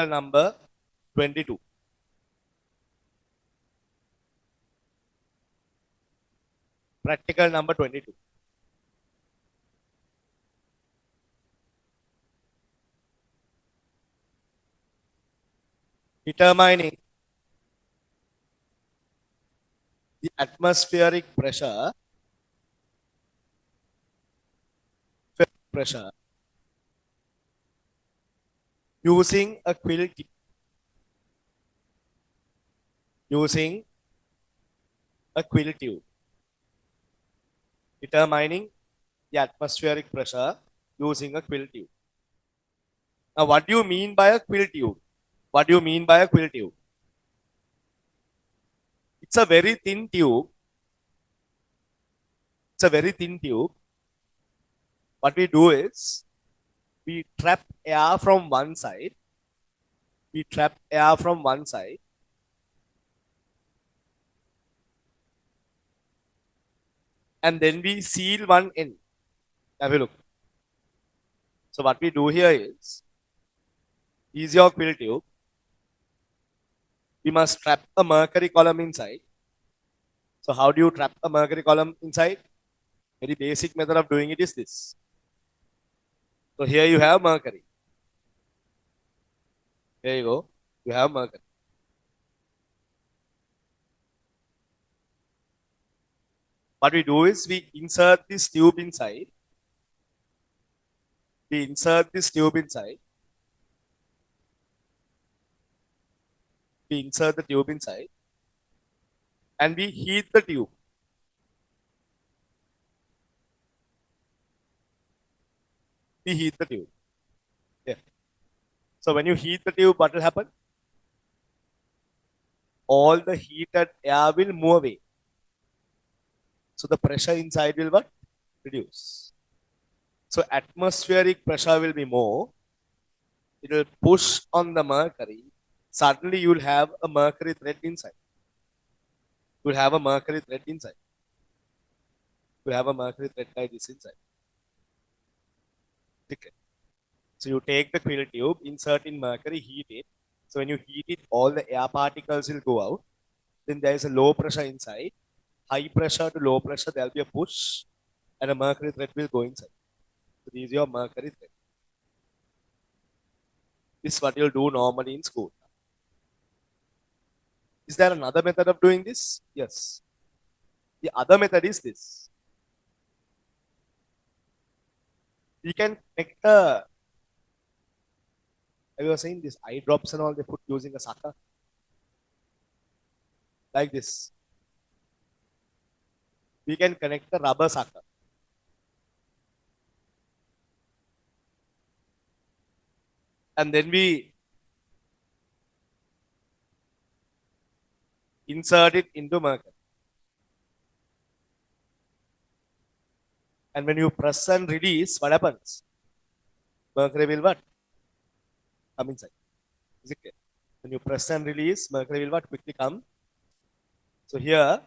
Practical number 22. Practical number 22. Determining the atmospheric pressure using a quill tube. Using a quill tube. Determining the atmospheric pressure using a quill tube. Now, what do you mean by a quill tube? What do you mean by a quill tube? It's a very thin tube. It's a very thin tube. What we do is we trap air from one side. We trap air from one side. And then we seal one end. Have a look. So what we do here is your quill tube. We must trap a mercury column inside. So how do you trap a mercury column inside? Very basic method of doing it is this. So here you have mercury. There you go. You have mercury. What we do is we insert this tube inside. We insert this tube inside. We insert the tube inside. And we heat the tube. We heat the tube. Yeah. So when you heat the tube, what will happen? All the heated air will move away. So the pressure inside will what? Reduce. So atmospheric pressure will be more. It will push on the mercury. Suddenly you will have a mercury thread inside. You will have a mercury thread inside. You will have a mercury thread like this inside. Okay. So you take the quill tube, insert in mercury, heat it. So when you heat it, all the air particles will go out. Then there is a low pressure inside. High pressure to low pressure, there will be a push and a mercury thread will go inside. So this is your mercury thread. This is what you'll do normally in school. Is there another method of doing this? Yes. The other method is this. We can connect I was saying this eye drops and all they put using a sucker. Like this. We can connect a rubber sucker. And then we insert it into mercury. And when you press and release, what happens? Mercury will what? Come inside. Is it clear? When you press and release, mercury will what? Quickly come. So here,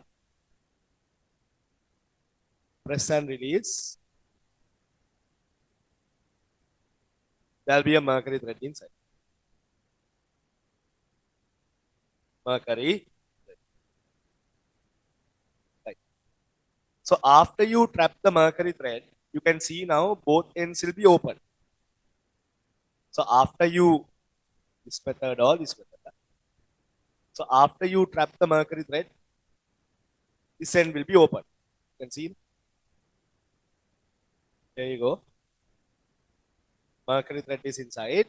press and release. There will be a mercury thread inside. Mercury. Right. So after you trap the mercury thread, you can see now both ends will be open. So after you, this method or this method. So after you trap the mercury thread, this end will be open. You can see. There you go. Mercury thread is inside.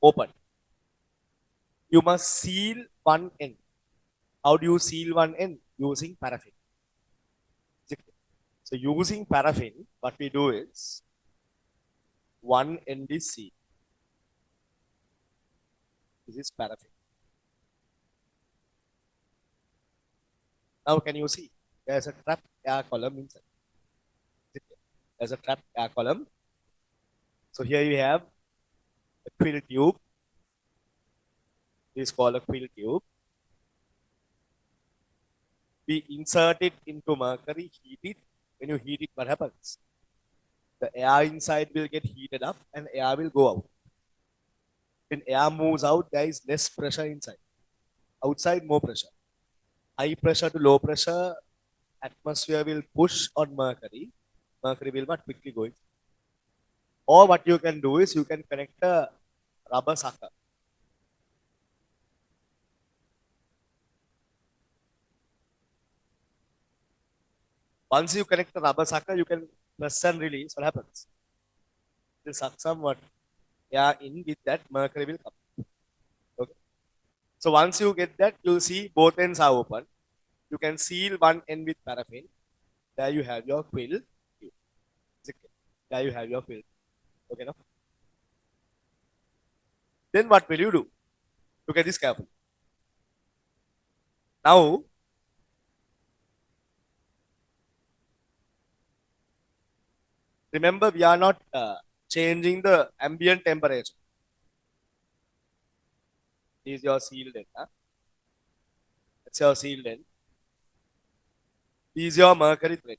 Open. You must seal one end. How do you seal one end? Using paraffin. So using paraffin, what we do is one end is sealed. This is paraffin. Now can you see? There's a trapped air column inside. There's a trapped air column. So here you have a quill tube. This is called a quill tube. We insert it into mercury, heat it. When you heat it, what happens? The air inside will get heated up and air will go out. When air moves out, there is less pressure inside. Outside, more pressure. High pressure to low pressure, atmosphere will push on mercury. Mercury will not quickly go in. Or what you can do is you can connect a rubber sucker. Once you connect the rubber sucker, you can press and release. What happens? It will suck somewhat air in with that, mercury will come. Okay. So once you get that, you'll see both ends are open. You can seal one end with paraffin. There you have your quill. There you have your quill. Okay, now? Then what will you do? Look at this carefully. Now, remember we are not changing the ambient temperature. This is your sealed end. Huh? That's your sealed end. This is your mercury thread.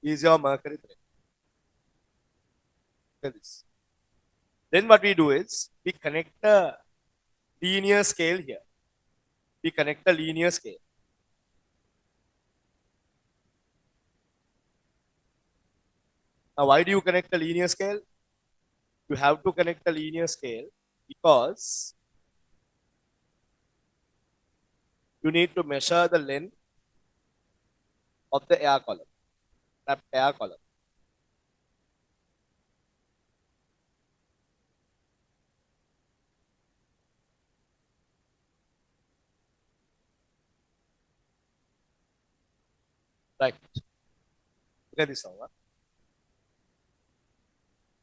This is your mercury thread. Look at this. Then what we do is we connect a linear scale here. We connect a linear scale. Now, why do you connect a linear scale? You have to connect a linear scale because you need to measure the length of the air column, that air column. Right. Look at this now. Huh?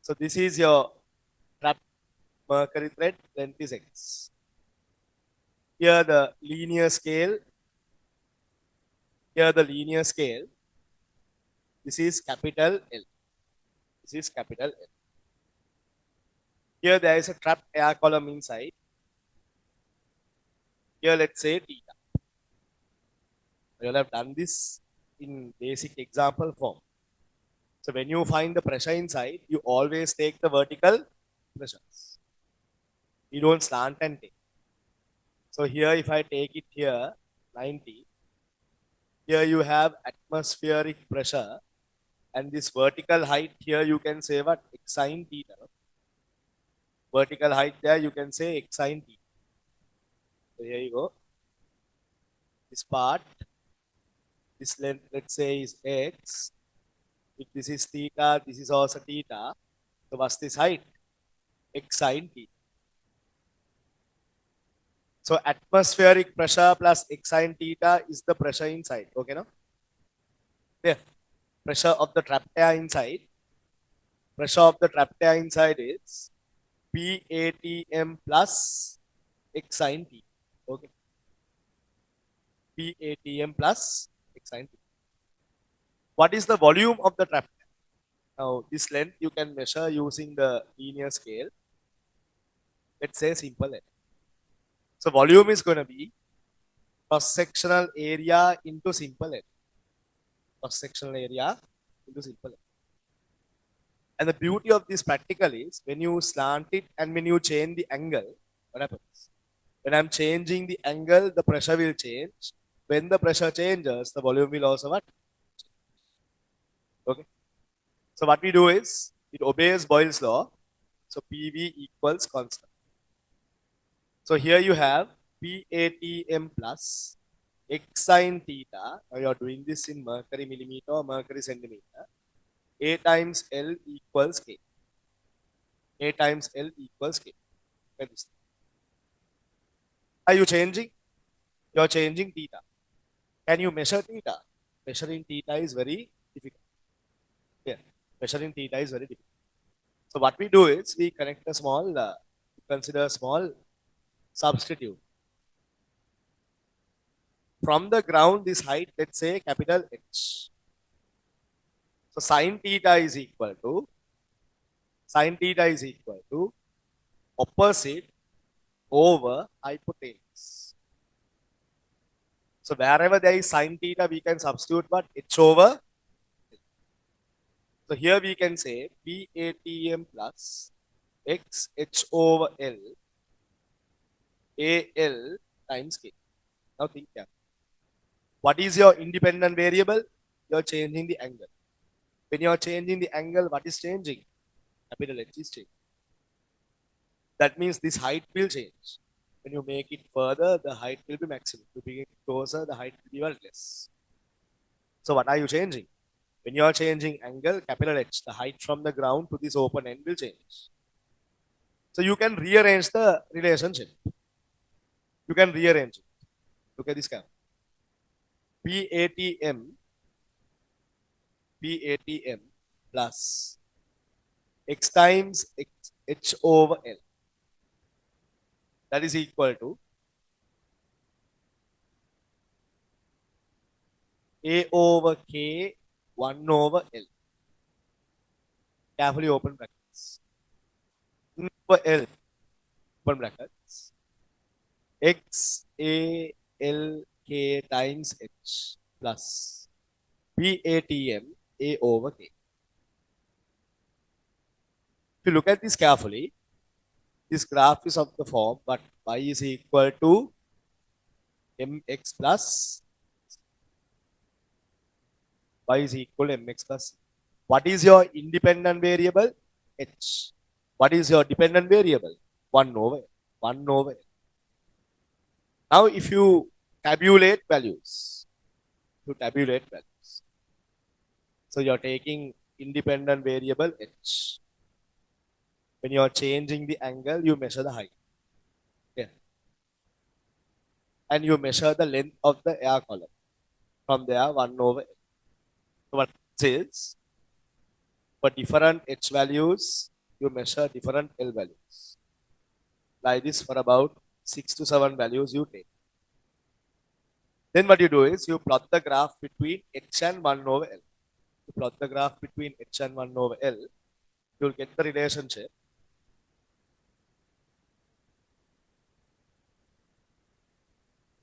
So this is your trapped mercury thread, length is x. Here the linear scale. Here the linear scale. This is capital L. This is capital L. Here there is a trapped air column inside. Here let's say theta. You will have done this in basic example form. So when you find the pressure inside, you always take the vertical pressures. You don't slant and take. So here if I take it here, 90, here you have atmospheric pressure and this vertical height here you can say what? X sine theta. Vertical height there you can say x sine theta. So here you go. This part, this length let's say is x. If this is theta, this is also theta. So what's this height? X sine theta. So atmospheric pressure plus x sine theta is the pressure inside. Okay, no? There. Pressure of the trapped air inside. Pressure of the trapped air inside is PATM plus x sine theta. Okay. PATM plus x sine theta. What is the volume of the trapped air? Now, this length you can measure using the linear scale. Let's say simple L. So volume is going to be cross-sectional area into simple L. Cross-sectional area into simple L. And the beauty of this practical is when you slant it and when you change the angle, what happens? When I'm changing the angle, the pressure will change. When the pressure changes, the volume will also what? Okay. So what we do is, it obeys Boyle's law. So PV equals constant. So here you have PATM plus x sine theta. Now you're doing this in mercury millimeter or mercury centimeter. A times L equals K. A times L equals K. Are you changing? You're changing theta. Can you measure theta? Measuring theta is very difficult. Yeah, measuring theta is very difficult. So what we do is we connect a small, consider a small substitute. From the ground, this height, let's say capital H. So sine theta is equal to opposite over hypotenuse. So wherever there is sine theta, we can substitute what? H over. So here we can say PATM plus x h over L AL times K. Now think here. What is your independent variable? You're changing the angle. When you're changing the angle, what is changing? Capital H is changing. That means this height will change. When you make it further, the height will be maximum. To bring it closer, the height will be very less. So what are you changing? When you are changing angle, capital H, the height from the ground to this open end will change. So you can rearrange the relationship. You can rearrange it. Look at this curve. PATM plus x times h over L. That is equal to A over K 1 over L. Carefully open brackets. Over L, open brackets. X A L K times H plus PATM A over K. If you look at this carefully, this graph is of the form, but y is equal to mx plus y is equal to mx plus. What is your independent variable? H. What is your dependent variable? 1 over 1 over. Now, if you tabulate values, so you're taking independent variable H. When you're changing the angle, you measure the height. Okay. And you measure the length of the air column. From there, 1 over. So what it is, for different H values, you measure different L values. Like this, for about 6 to 7 values you take. Then what you do is you plot the graph between H and 1 over L. You plot the graph between H and 1 over L, you'll get the relationship.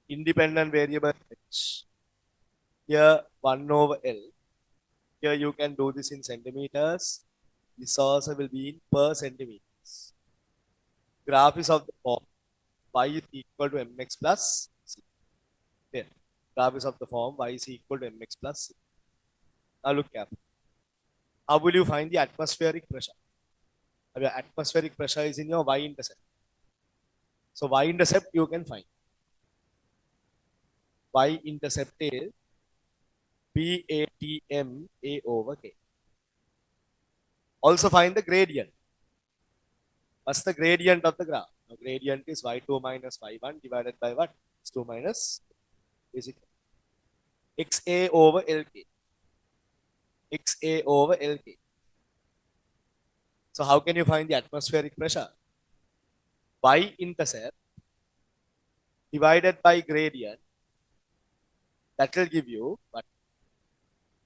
Independent variable H. Here 1 over L. Here you can do this in centimeters. This also will be in per centimeters. Graph is of the form y is equal to mx plus c. Here, graph is of the form y is equal to mx plus c. Now look carefully. How will you find the atmospheric pressure? Your atmospheric pressure is in your y-intercept. So y-intercept you can find. Y-intercept is PATM A over K. Also find the gradient. What's the gradient of the graph? Now, gradient is y2 minus y1 divided by what? x2 minus basically xa over lk. xa over lk. So how can you find the atmospheric pressure? Y-intercept divided by gradient, that will give you what?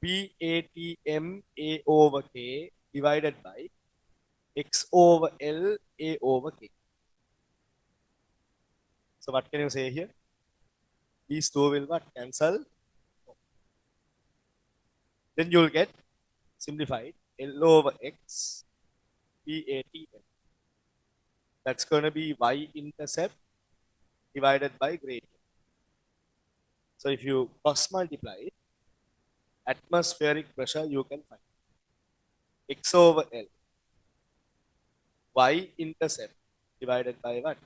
PATM A over K divided by x over L A over K. So what can you say here? These two will what? Cancel. Then you will get simplified L over X PATM. That's going to be y-intercept divided by gradient. So if you cross multiply it, atmospheric pressure you can find x over L y-intercept divided by what?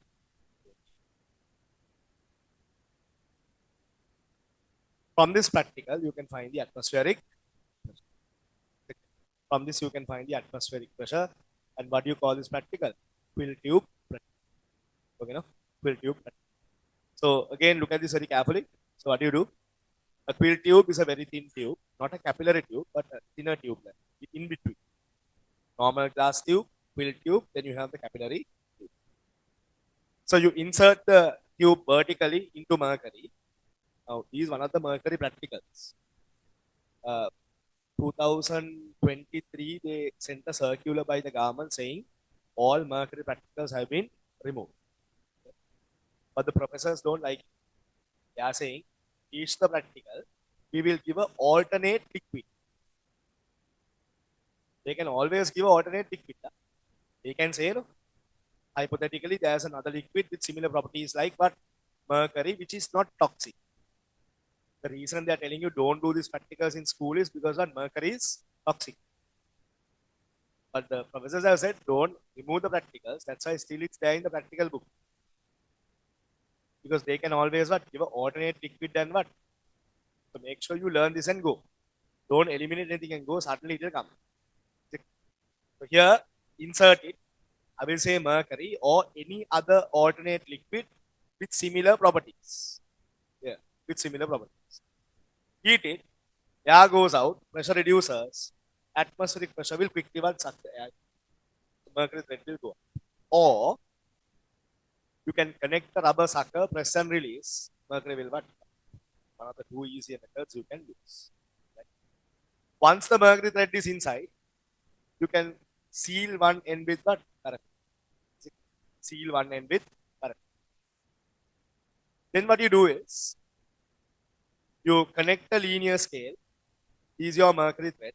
From this practical, you can find the atmospheric pressure. From this, you can find the atmospheric pressure. And what do you call this practical? Quill tube pressure. Okay, no? Quill tube pressure. So again, look at this very carefully. So what do? A quill tube is a very thin tube, not a capillary tube, but a thinner tube in between. Normal glass tube, quill tube, then you have the capillary tube. So you insert the tube vertically into mercury. Now, this is one of the mercury practicals. 2023, they sent a circular by the government saying all mercury practicals have been removed. But the professors don't like it. They are saying, teach the practical, we will give an alternate liquid. They can always give an alternate liquid. They can say, no, hypothetically, there's another liquid with similar properties like what? Mercury, which is not toxic. The reason they're telling you don't do these practicals in school is because what? Mercury is toxic. But the professors have said don't remove the practicals. That's why still it's there in the practical book. Because they can always what? Give an alternate liquid and what? So make sure you learn this and go. Don't eliminate anything and go, suddenly it will come. So here, insert it. I will say mercury or any other alternate liquid with similar properties. Yeah, with similar properties. Heat it, air goes out, pressure reduces, atmospheric pressure will quickly suck the air. Mercury thread will go up. Or you can connect the rubber sucker, press and release, mercury will what? One of the two easier methods you can use. Right? Once the mercury thread is inside, you can seal one end with what? Paraffin. Seal one end with paraffin. Then what you do is, you connect the linear scale, is your mercury thread,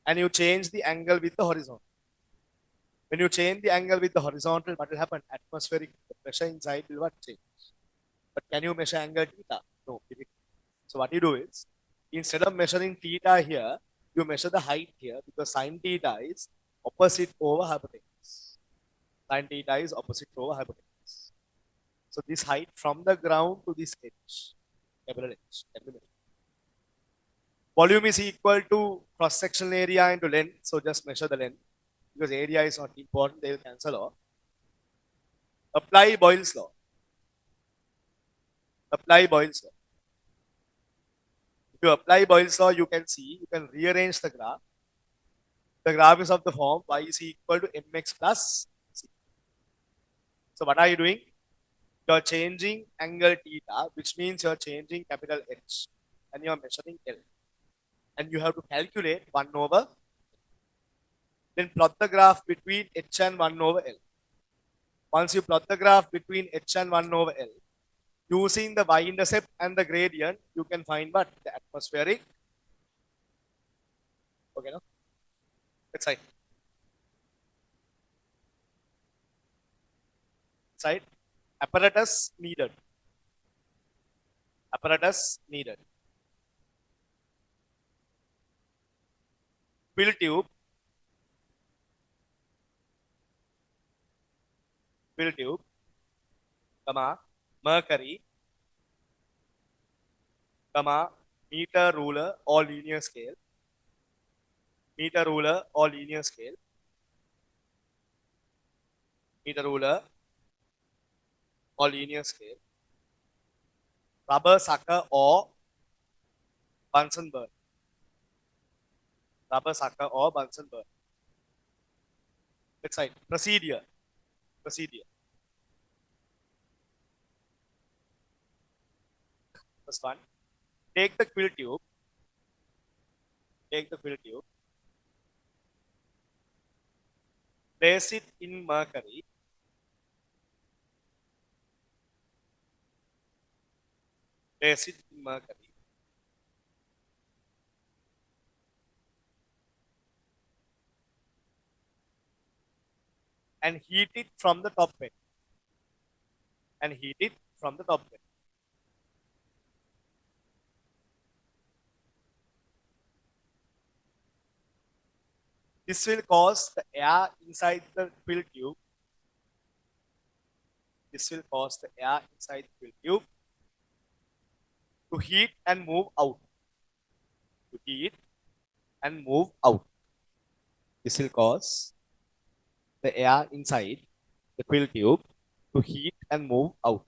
and you change the angle with the horizontal. When you change the angle with the horizontal, what will happen? Atmospheric pressure inside will what change. But can you measure angle theta? No. So what you do is, instead of measuring theta here, you measure the height here because sine theta is opposite over hypotenuse. Sine theta is opposite over hypotenuse. So this height from the ground to this edge, capital H, capital H. Volume is equal to cross-sectional area into length. So just measure the length because area is not important. They will cancel off. Apply Boyle's law. Apply Boyle's law. If you apply Boyle's law, you can see, you can rearrange the graph. The graph is of the form y is equal to mx plus c. So what are you doing? You are changing angle theta, which means you are changing capital H, and you are measuring L. And you have to calculate 1 over. Then plot the graph between H and 1 over L. Once you plot the graph between H and 1 over L, using the y-intercept and the gradient, you can find what? The atmospheric. Okay, no? Let's write. Side. Apparatus needed. Apparatus needed. Fill tube. Fill tube. Comma. Mercury. Comma. Meter ruler or linear scale. Meter ruler or linear scale. Meter ruler or linear scale. Rubber sucker or Bunsen burner. Rubber sucker or Bunsen burner. Let's write. Procedure. Procedure. First one. Take the quill tube. Take the quill tube. Place it in mercury. Place it in mercury. And heat it from the top end. And heat it from the top end. This will cause the air inside the quill tube. This will cause the air inside the quill tube to heat and move out. To heat and move out. This will cause the air inside the quill tube to heat and move out.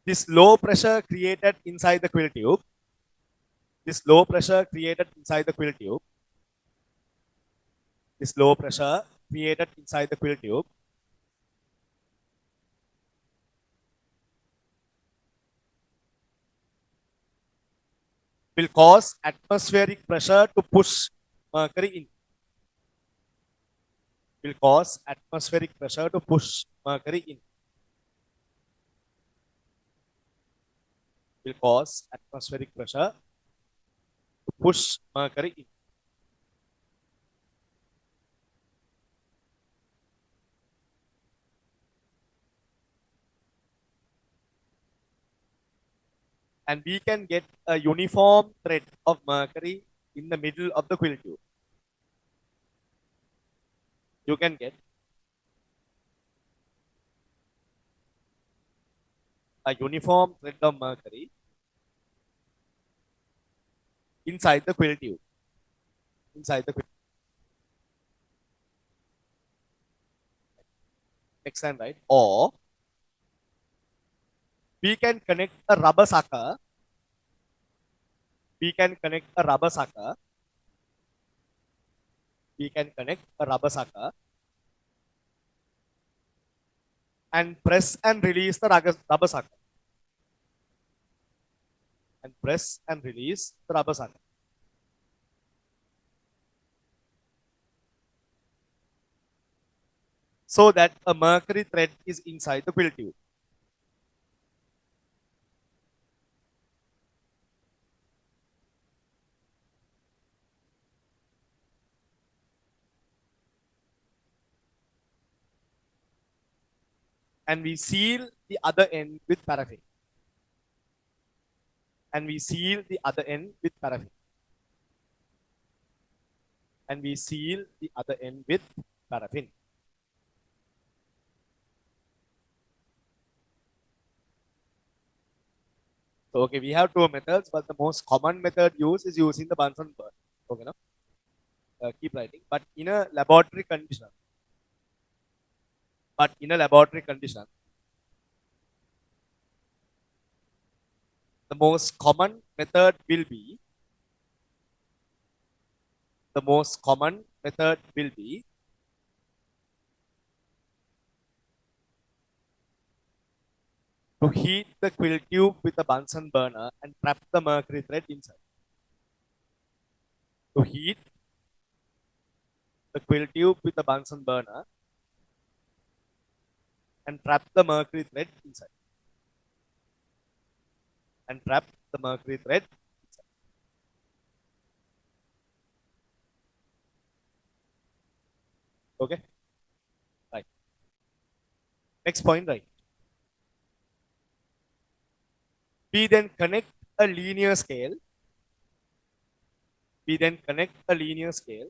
This low pressure created inside the quill tube. This low pressure created inside the quill tube. This low pressure created inside the quill tube will cause atmospheric pressure to push mercury in. Will cause atmospheric pressure to push mercury in. Will cause atmospheric pressure to push mercury in. And we can get a uniform thread of mercury in the middle of the quill tube. You can get a uniform thread of mercury inside the quill tube. Inside the quill. Excellent, right? Or we can connect a rubber sucker. We can connect a rubber sucker. We can connect a rubber sucker and press and release the rubber sucker. And press and release the rubber sucker. So that a mercury thread is inside the quill tube. And we seal the other end with paraffin. And we seal the other end with paraffin. And we seal the other end with paraffin. So, okay, we have two methods, but the most common method used is using the Bunsen burner. Okay, no? Keep writing. But in a laboratory condition, the most common method will be to heat the quill tube with a Bunsen burner and trap the mercury thread inside. To heat the quill tube with a Bunsen burner and trap the mercury thread inside. And trap the mercury thread inside. Okay? Right. Next point, right? We then connect a linear scale. We then connect a linear scale.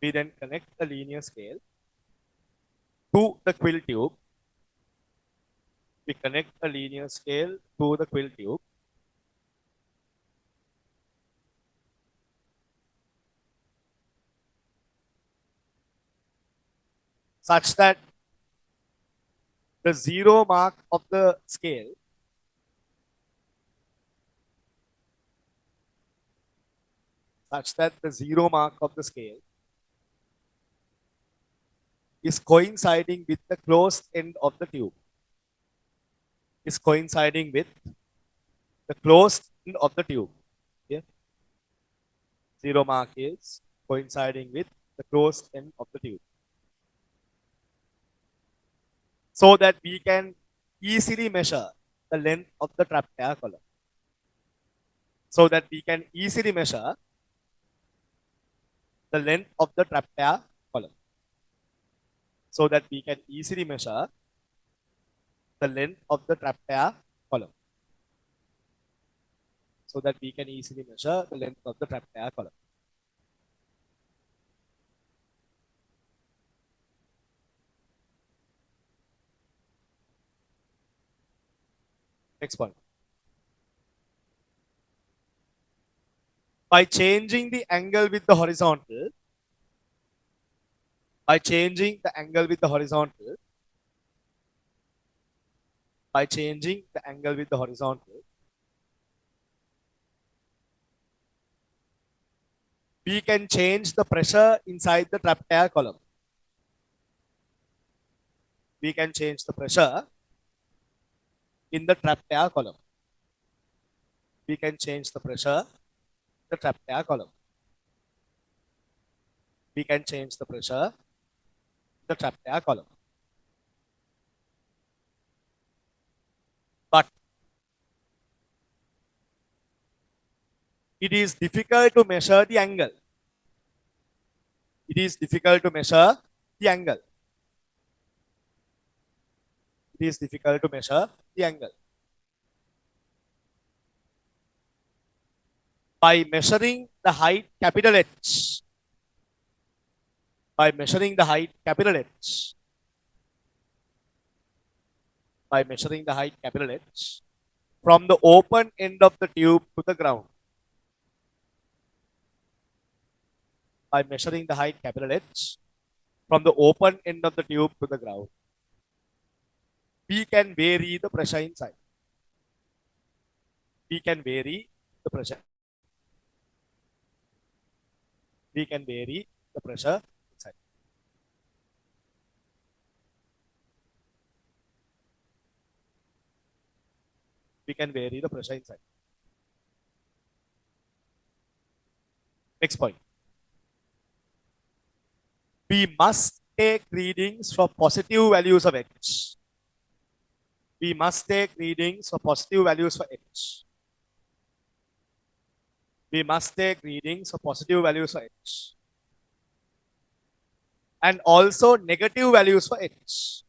We then connect a linear scale to the quill tube. We connect a linear scale to the quill tube. Such that the zero mark of the scale is coinciding with the closed end of the tube. Is coinciding with the closed end of the tube. Yeah. Zero mark is coinciding with the closed end of the tube. So that we can easily measure the length of the trapped air column. So that we can easily measure the length of the trapped air column. So that we can easily measure the length of the trapped air column. So that we can easily measure the length of the trapped air column. Next point. By changing the angle with the horizontal, by changing the angle with the horizontal, by changing the angle with the horizontal, we can change the pressure inside the trapped air column. We can change the pressure in the trapped air column. We can change the pressure in the trapped air column. We can change the pressure in the trapped air column. But it is difficult to measure the angle. It is difficult to measure the angle. It is difficult to measure the angle. By measuring the height capital H, by measuring the height capital H, by measuring the height capital H from the open end of the tube to the ground, by measuring the height capital H from the open end of the tube to the ground, we can vary the pressure inside. We can vary the pressure. We can vary the pressure inside. We can vary the pressure inside. Next point. We must take readings for positive values of H. We must take readings for positive values for H. We must take readings for positive values for H. And also negative values for H.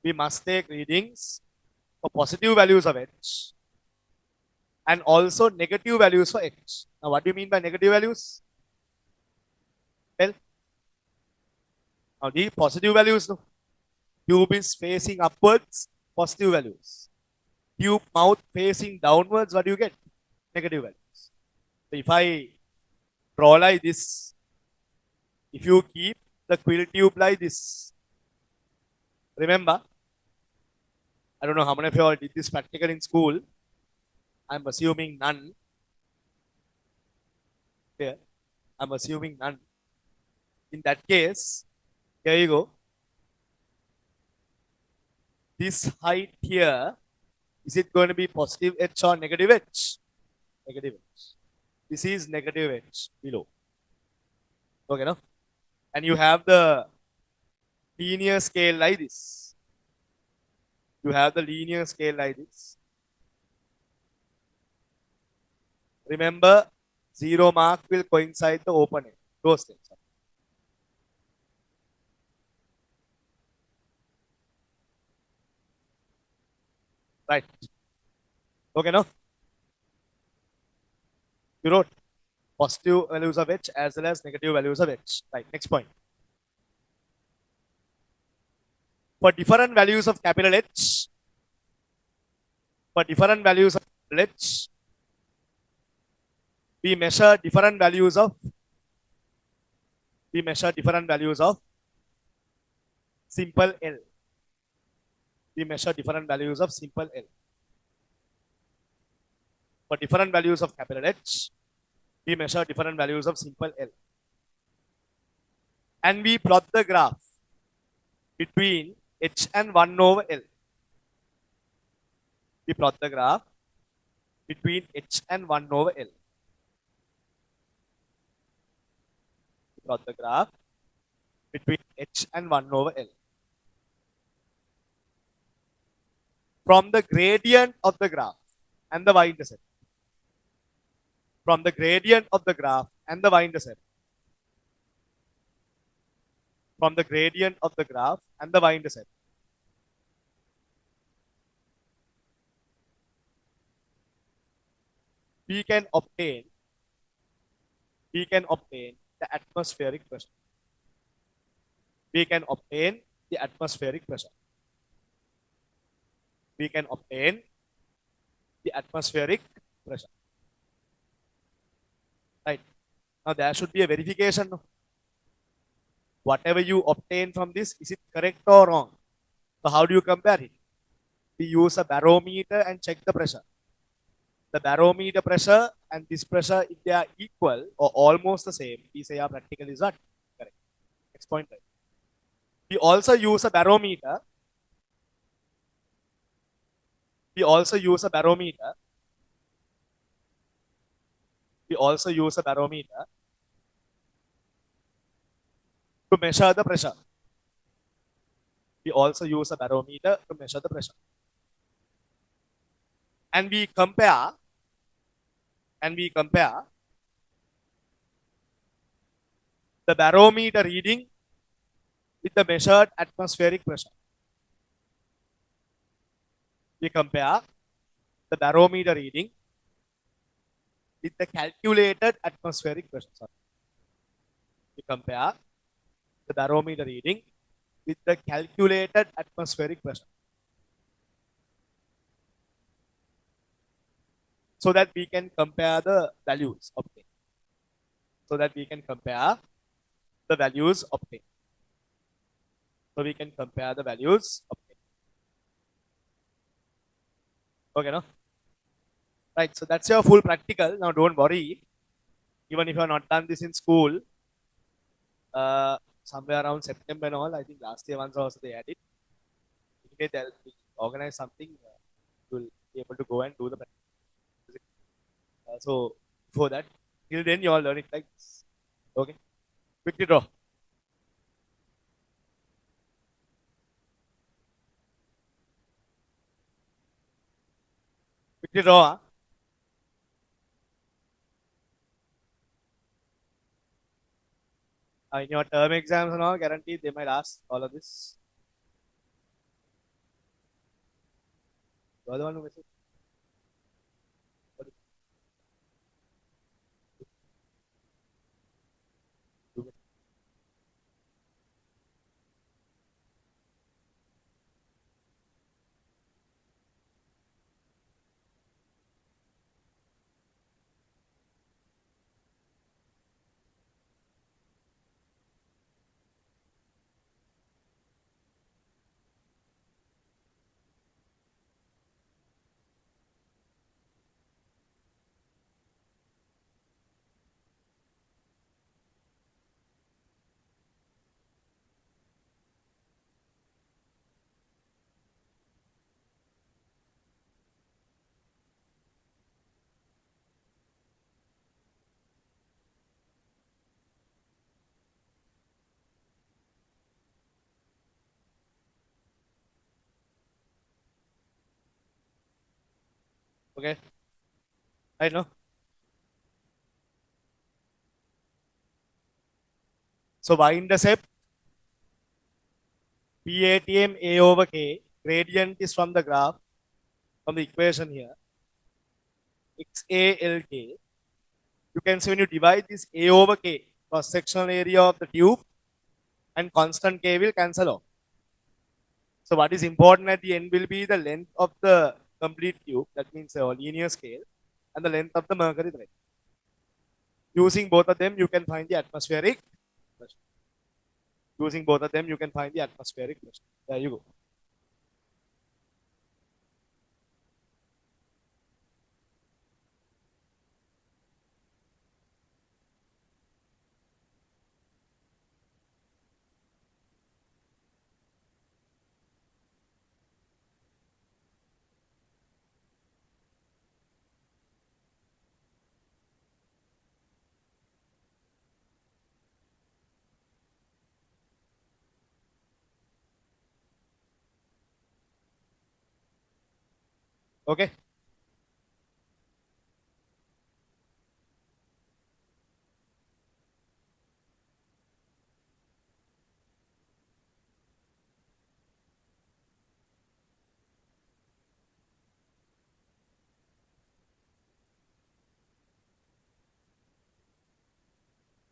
We must take readings for positive values of H. And also negative values for H. Now, what do you mean by negative values? Well, now the positive values, no. Tube is facing upwards, positive values. Tube mouth facing downwards, what do you get? Negative values. So if I draw like this, if you keep the quill tube like this, remember, I don't know how many of you all did this practical in school. I'm assuming none. Here, I'm assuming none. In that case, here you go. This height here, is it going to be positive H or negative H? Negative H. This is negative H below. Okay, no? And you have the linear scale like this. You have the linear scale like this. Remember, 0 mark will coincide the open end. Those things. Right. Okay, no? You wrote positive values of H as well as negative values of H. Right. Next point. For different values of capital H, for different values of capital H, we measure different values of simple L. We measure different values of simple L. For different values of capital H, we measure different values of simple L. And we plot the graph between H and 1 over L. We plot the graph between H and 1 over L. We plot the graph between H and 1 over L. From the gradient of the graph and the y-intercept. From the gradient of the graph and the y-intercept. From the gradient of the graph and the y-intercept. We can obtain the atmospheric pressure. We can obtain the atmospheric pressure. We can obtain the atmospheric pressure. Right. Now there should be a verification. Whatever you obtain from this, is it correct or wrong? So how do you compare it? We use a barometer and check the pressure. The barometer pressure and this pressure, if they are equal or almost the same, we say our practical is not correct. Next point. Right. We also use a barometer. We also use a barometer. We also use a barometer to measure the pressure. We also use a barometer to measure the pressure. And we compare and we compare the barometer reading with the measured atmospheric pressure. We compare the barometer reading with the calculated atmospheric pressure. Sorry. We compare the barometer reading with the calculated atmospheric pressure. So that we can compare the values obtained. So that we can compare the values obtained. So we can compare the values obtained. Okay, no? Right, so that's your full practical. Now don't worry. Even if you have not done this in school, somewhere around September and all, I think last year once also they added. Anyway, they'll organize something. You'll be able to go and do the practical. So before that, till then you all learn it like this. Okay. Quickly draw. Quickly draw. Huh? In your term exams and all, guaranteed they might ask all of this. You are the one who messaged. Okay. Right now. So y-intercept PATM A over K. Gradient is from the graph, from the equation here. XALK. You can say when you divide this A over K, cross sectional area of the tube, and constant K will cancel off. So what is important at the end will be the length of the complete tube, that means a linear scale, and the length of the mercury thread. Using both of them, you can find the atmospheric pressure. Using both of them, you can find the atmospheric pressure. There you go. Okay.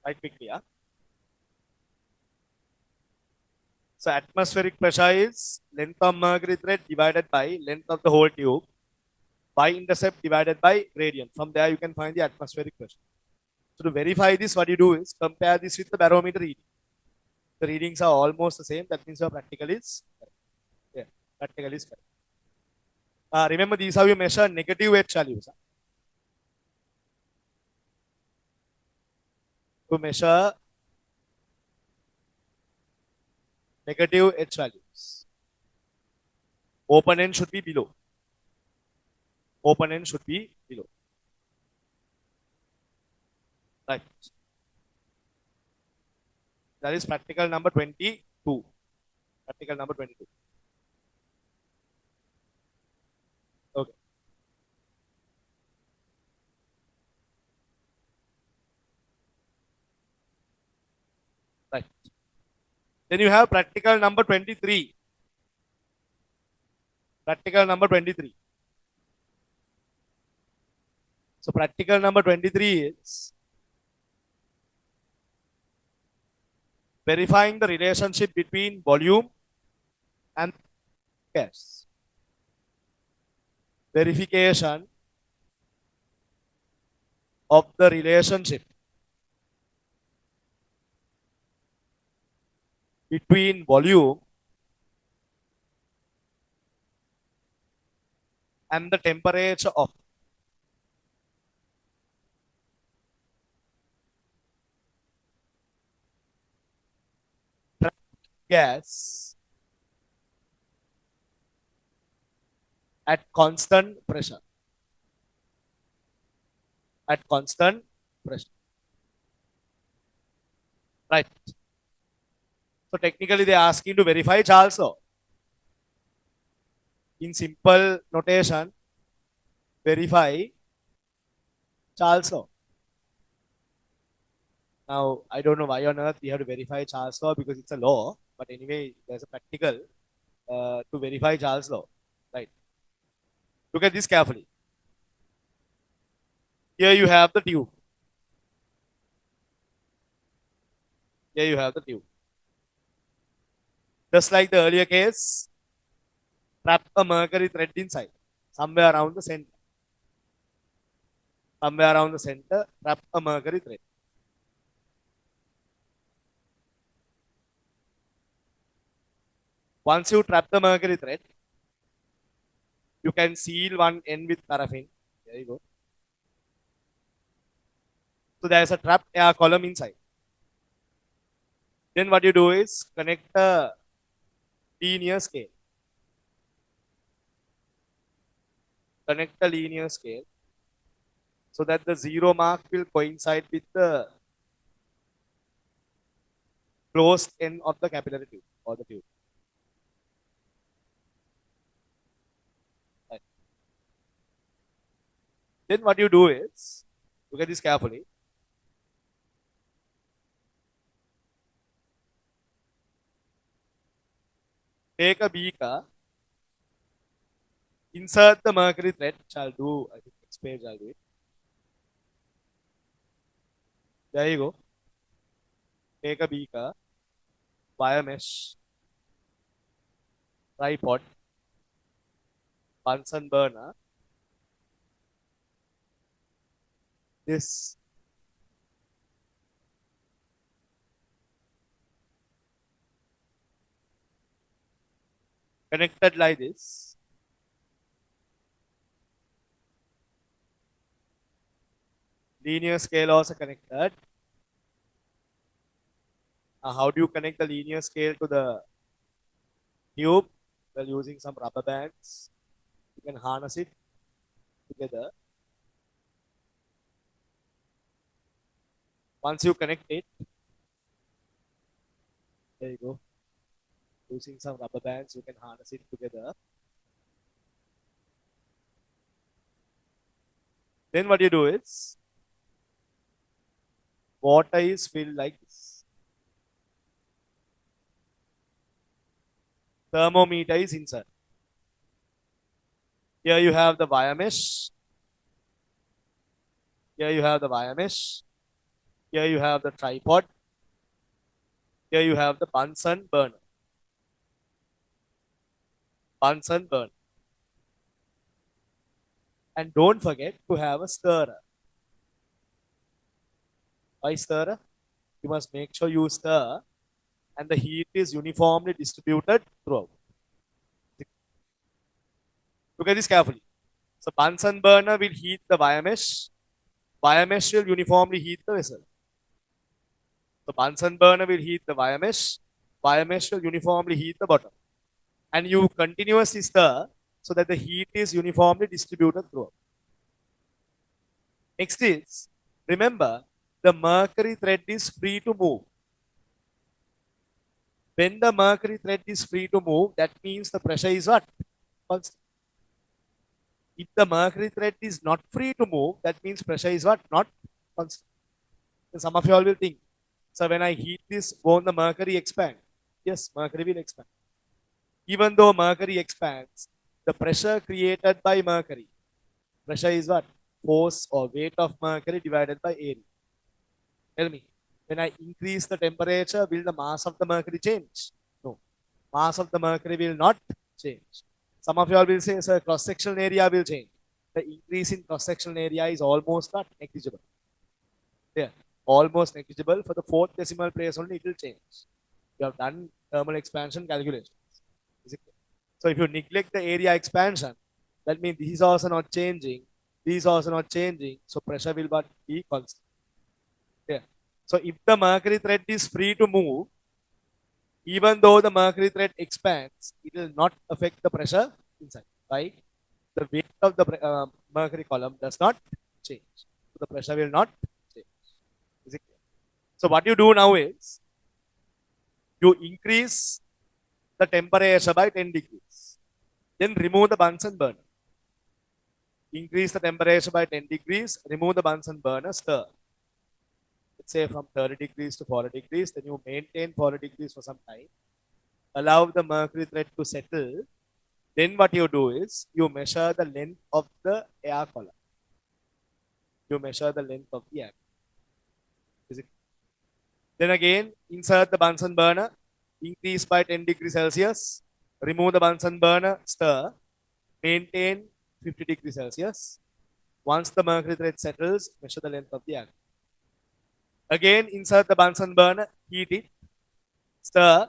Right quickly. Huh? So atmospheric pressure is length of mercury thread divided by length of the whole tube by intercept divided by gradient. From there, you can find the atmospheric pressure. So to verify this, what you do is compare this with the barometer reading. The readings are almost the same. That means your practical is correct. Yeah, practical is correct. Remember, these are you measure negative H values. Huh? To measure negative H values. Open end should be below. Open end should be below. Right. That is practical number 22. Practical number 22. Okay. Right. Then you have practical number 23. Practical number 23. So practical number 23 is verifying the relationship between volume and gas. Verification of the relationship between volume and the temperature of gas at constant pressure. At constant pressure. Right. So technically they are asking to verify Charles law. In simple notation, verify Charles law. Now, I don't know why on earth we have to verify Charles law because it's a law. But anyway, there's a practical to verify Charles law. Right. Look at this carefully. Here you have the tube. Here you have the tube. Just like the earlier case, wrap a mercury thread inside, somewhere around the center. Somewhere around the center, wrap a mercury thread. Once you trap the mercury thread, you can seal one end with paraffin. There you go. So there's a trapped air column inside. Then what you do is connect a linear scale. Connect the linear scale so that the zero mark will coincide with the closed end of the capillary tube or the tube. Right. Then what you do is, look at this carefully. Take a beaker, insert the mercury thread, which I'll do, I think next page I'll do it. There you go. Take a beaker, wire mesh, tripod, Bunsen burner, this connected like this. Linear scale also connected. How do you connect the linear scale to the tube? Well, using some rubber bands. You can harness it together. Once you connect it, there you go. Using some rubber bands, you can harness it together. Then what you do is, water is filled like this. Thermometer is insert. Here you have the wire mesh. Here you have the wire mesh. Here you have the tripod. Here you have the Bunsen burner. Bunsen burner. And don't forget to have a stirrer. Why stirrer? You must make sure you stir and the heat is uniformly distributed throughout. Look at this carefully. So Bunsen burner will heat the wire mesh. Wire mesh will uniformly heat the vessel. So Bunsen burner will heat the wire mesh. Wire mesh will uniformly heat the bottom. And you continuously stir so that the heat is uniformly distributed throughout. Next is, remember, the mercury thread is free to move. When the mercury thread is free to move, that means the pressure is what? Constant. If the mercury thread is not free to move, that means pressure is what? Not constant. And some of you all will think, So when I heat this, won't the mercury expand? Yes, mercury will expand. Even though mercury expands, the pressure created by mercury, pressure is what? Force or weight of mercury divided by area. Tell me, when I increase the temperature, will the mass of the mercury change? No. Mass of the mercury will not change. Some of you all will say, sir, cross-sectional area will change. The increase in cross-sectional area is almost not negligible. Yeah, almost negligible. For the fourth decimal place only, it will change. You have done thermal expansion calculations. Is it clear? So if you neglect the area expansion, that means this is also not changing. This is also not changing. So pressure will not be constant. Yeah. So if the mercury thread is free to move, even though the mercury thread expands, it will not affect the pressure inside. Right? The weight of the mercury column does not change. So the pressure will not change. Is it clear? So what you do now is you increase the temperature by 10 degrees. Then remove the Bunsen burner. Increase the temperature by 10 degrees, remove the Bunsen burner, stir. Let's say from 30 degrees to 40 degrees, then you maintain 40 degrees for some time. Allow the mercury thread to settle. Then what you do is you measure the length of the air column. You measure the length of the air. Is it? Then again, insert the Bunsen burner, increase by 10 degrees Celsius, remove the Bunsen burner, stir, maintain 50 degrees Celsius. Once the mercury thread settles, measure the length of the air. Again, insert the Bunsen burner, heat it, stir,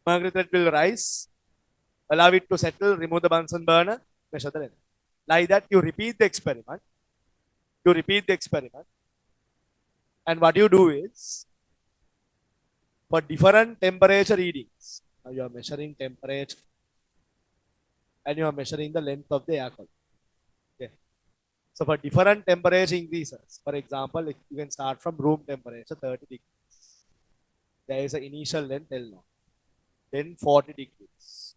mercury thread will rise, allow it to settle, remove the Bunsen burner, measure the length. Like that, you repeat the experiment. You repeat the experiment. And what you do is, for different temperature readings, now you are measuring temperature and you are measuring the length of the air column. Okay. So for different temperature increases, for example, you can start from room temperature 30 degrees. There is an initial length L0. Then 40 degrees.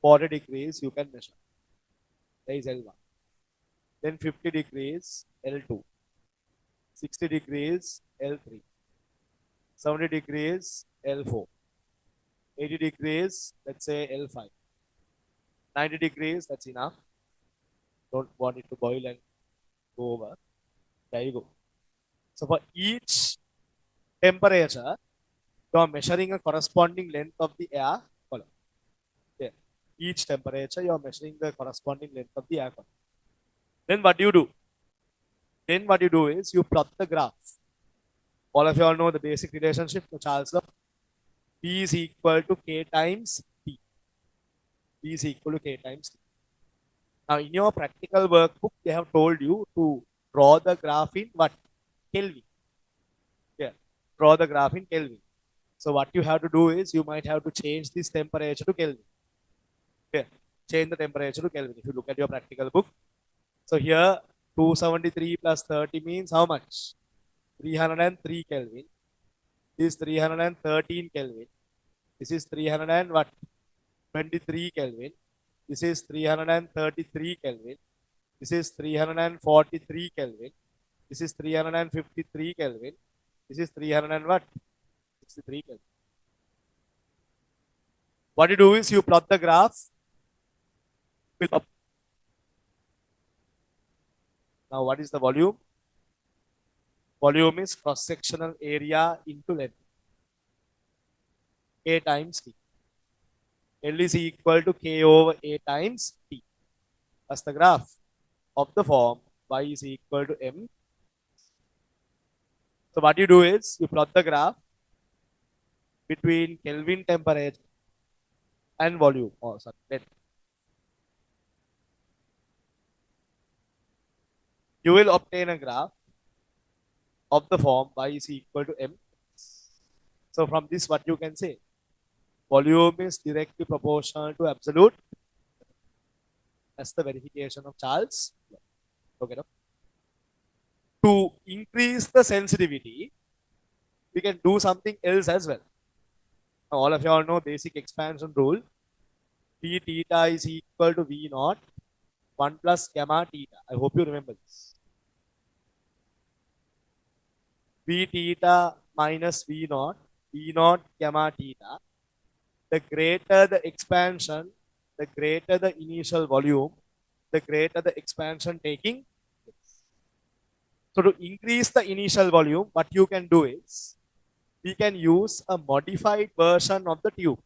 40 degrees you can measure. There is L1. Then 50 degrees L2. 60 degrees L3. 70 degrees L4. 80 degrees, let's say L5. 90 degrees, that's enough. Don't want it to boil and go over. There you go. So for each temperature, you are measuring a corresponding length of the air column. There. Each temperature, you are measuring the corresponding length of the air column. Then what do you do? Then what you do is you plot the graph. All of you all know the basic relationship to Charles law. P is equal to K times T. P is equal to K times T. Now in your practical workbook, they have told you to draw the graph in what? Kelvin. Yeah. Draw the graph in Kelvin. So what you have to do is you might have to change this temperature to Kelvin. Yeah. Change the temperature to Kelvin. If you look at your practical book. So here 273 plus 30 means how much? 303 Kelvin. This is 313 Kelvin. This is 300 and what? 23 Kelvin. This is 333 Kelvin. This is 343 Kelvin. This is 353 Kelvin. This is 300 and what? 63 Kelvin. What you do is you plot the graph. Now what is the volume? Volume is cross-sectional area into length. A times T. L is equal to K over A times T. That's the graph of the form Y is equal to M. So what you do is you plot the graph between Kelvin temperature and volume. Oh, sorry, length. You will obtain a graph of the form Y is equal to M. So from this, what you can say? Volume is directly proportional to absolute. That's the verification of Charles. Okay, no? To increase the sensitivity, we can do something else as well. Now, all of you all know basic expansion rule. P theta is equal to V naught 1 plus gamma theta. I hope you remember this. V theta minus V naught gamma theta. The greater the expansion, the greater the initial volume, the greater the expansion taking place. So to increase the initial volume, what you can do is, we can use a modified version of the tube.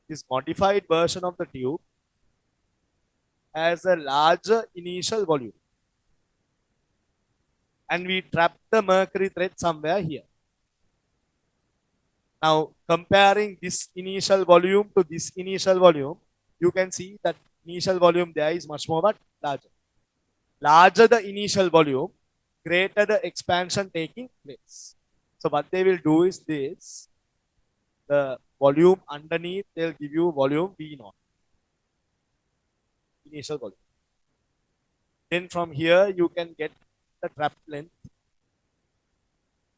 This modified version of the tube has a larger initial volume. And we trap the mercury thread somewhere here. Now, comparing this initial volume to this initial volume, you can see that initial volume there is much more but larger. Larger the initial volume, greater the expansion taking place. So what they will do is this, the volume underneath, they'll give you volume V naught, initial volume. Then from here, you can get the trap length.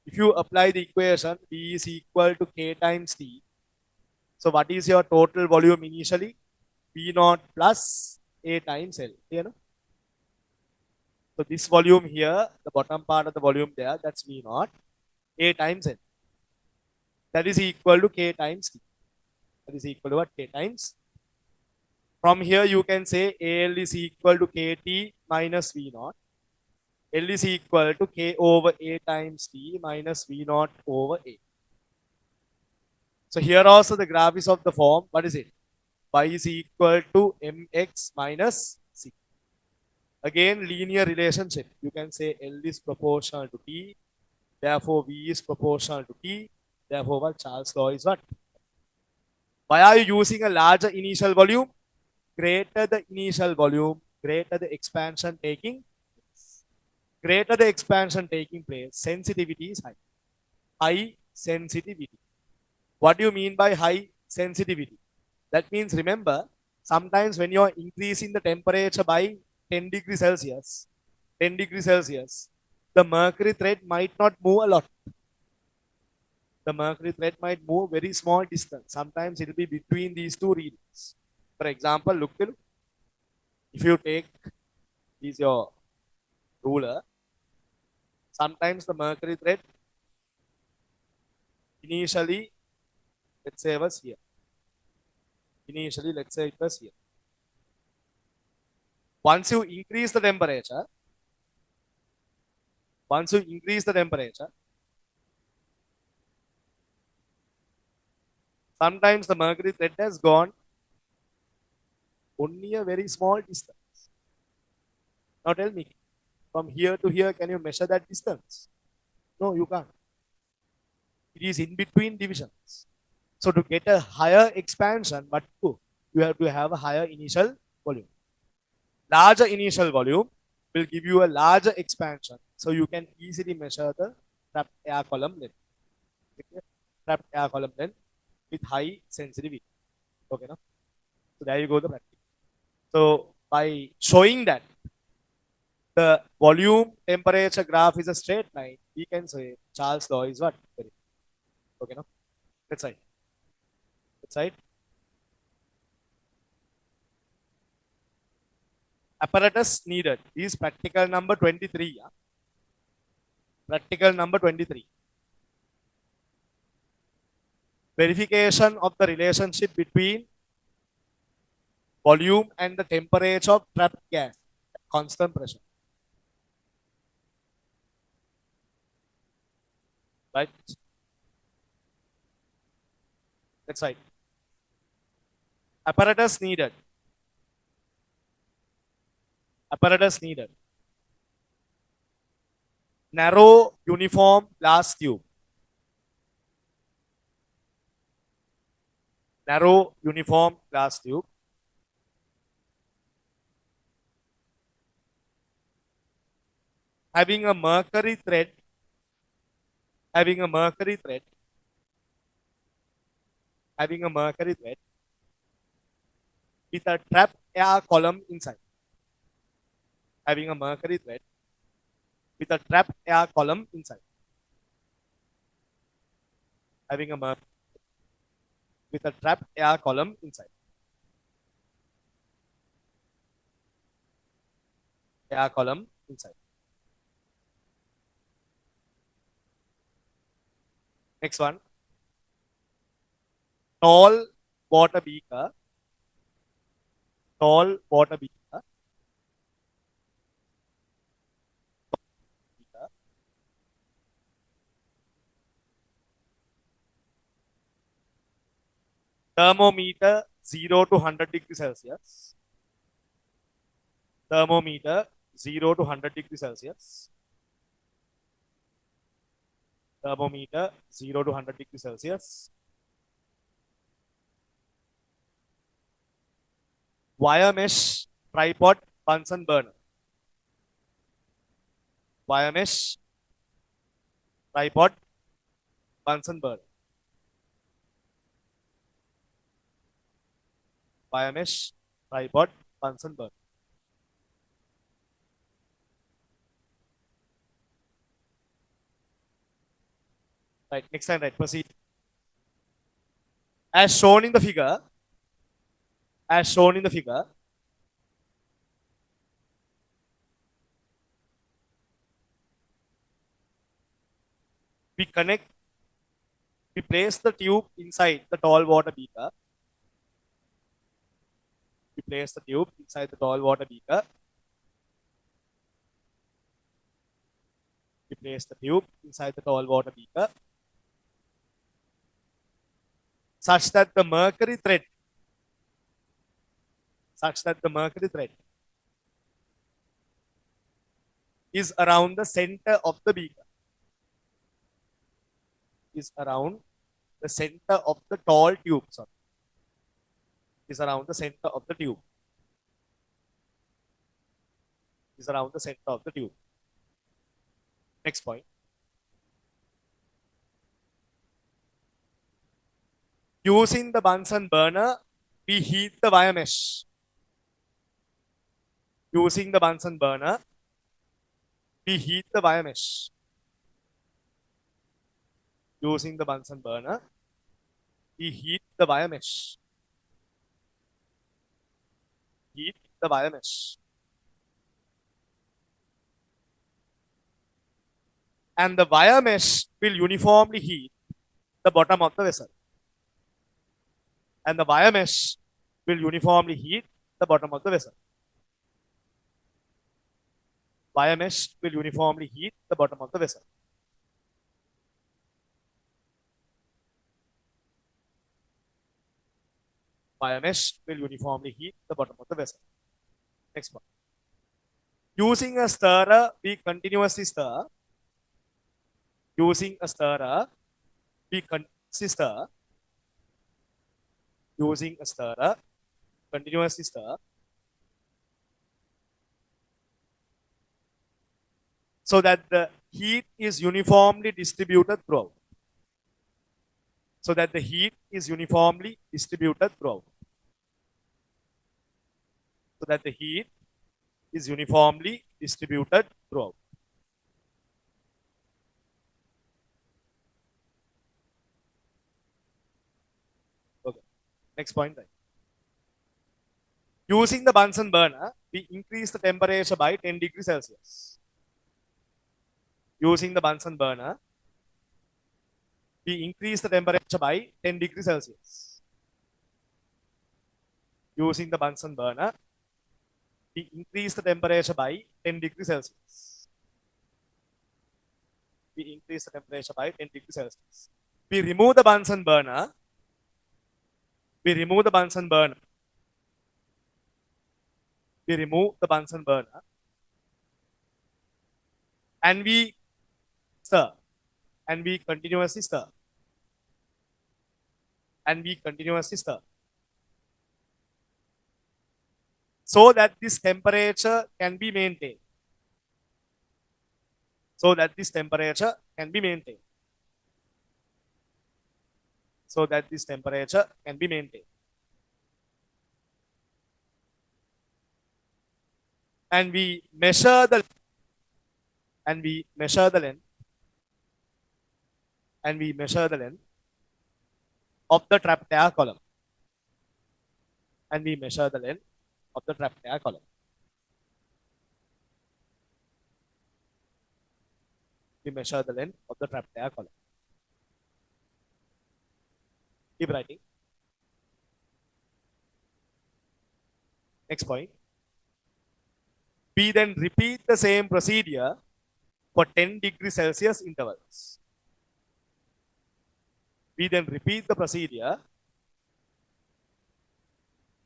If you apply the equation, V is equal to K times T. So what is your total volume initially? V naught plus A times L. You know? So this volume here, the bottom part of the volume there, that's V naught, A times L. That is equal to K times T. That is equal to what? K times. From here you can say AL is equal to KT minus V naught. L is equal to K over A times T minus V naught over A. So here also the graph is of the form, what is it? Y is equal to mx minus c. Again, linear relationship. You can say L is proportional to T. Therefore, V is proportional to T. Therefore, what Charles' law is what? Why are you using a larger initial volume? Greater the initial volume, greater the expansion taking place. Greater the expansion taking place, sensitivity is high. High sensitivity. What do you mean by high sensitivity? That means, remember, sometimes when you're increasing the temperature by 10 degrees Celsius, 10 degrees Celsius, the mercury thread might not move a lot. The mercury thread might move very small distance. Sometimes it will be between these two readings. For example, look, if you take is your ruler, sometimes the mercury thread initially, let's say, was here. Initially, let's say it was here. Once you increase the temperature, sometimes the mercury thread has gone only a very small distance. Now tell me, from here to here, can you measure that distance? No, you can't. It is in between divisions. So to get a higher expansion, what to do? You have to have a higher initial volume. Larger initial volume will give you a larger expansion. So you can easily measure the trapped air column length. Okay? Trapped air column length with high sensitivity. Okay, no? So there you go, the practice. So by showing that the volume temperature graph is a straight line, we can say Charles' law is what? Okay, no? That's right. That's right. Apparatus needed is practical number 23. Yeah? Practical number 23. Verification of the relationship between volume and the temperature of trapped gas at constant pressure. Right? That's right. Apparatus needed. Apparatus needed. Narrow uniform glass tube. Narrow uniform glass tube. Having a mercury thread. Having a mercury thread. Having a mercury thread with a trapped air column inside. Having a mercury thread with a trapped air column inside. Having a mercury with a trapped air column inside. Air column inside. Next one. Tall water beaker. Tall water beaker. Thermometer 0 to 100 degrees Celsius. Thermometer 0 to 100 degrees Celsius. Thermometer 0 to 100 degrees Celsius. Wire mesh tripod Bunsen burner. Wire mesh tripod Bunsen burner. Wire mesh tripod Bunsen burner. Right, next time, right, proceed. As shown in the figure, as shown in the figure, we connect, we place the tube inside the tall water beaker. We place the tube inside the tall water beaker. We place the tube inside the tall water beaker such that the mercury thread is around the center of the beaker. Is around the center of the tall tube. Sorry. Is around the center of the tube. Is around the center of the tube. Next point. Using the Bunsen burner, we heat the wire mesh. Using the Bunsen burner, we heat the wire mesh. Using the Bunsen burner, we heat the wire mesh. Heat the wire mesh. And the wire mesh will uniformly heat the bottom of the vessel. And the wire mesh will uniformly heat the bottom of the vessel. Wire mesh will uniformly heat the bottom of the vessel. Wire mesh will uniformly heat the bottom of the vessel. Next one. Using a stirrer, we continuously stir. Using a stirrer, we continuously stir. Using a stirrer, continuously stir. So that the heat is uniformly distributed throughout. So that the heat is uniformly distributed throughout. So that the heat is uniformly distributed throughout. Okay. Next point. Right. Using the Bunsen burner, we increase the temperature by 10 degrees Celsius. Using the Bunsen burner, we increase the temperature by 10 degrees Celsius. Using the Bunsen burner, we increase the temperature by 10 degrees Celsius. We increase the temperature by 10 degrees Celsius. We remove the Bunsen burner. We remove the Bunsen burner. We remove the Bunsen burner. And we stir. And we continuously stir. And we continuously stir. So that this temperature can be maintained. So that this temperature can be maintained. So that this temperature can be maintained. And we measure the length. And we measure the length. And we measure the length of the trapped air column. And we measure the length of the trapped air column. We measure the length of the trapped air column. Keep writing. Next point. We then repeat the same procedure for 10 degrees Celsius intervals. We then repeat the procedure.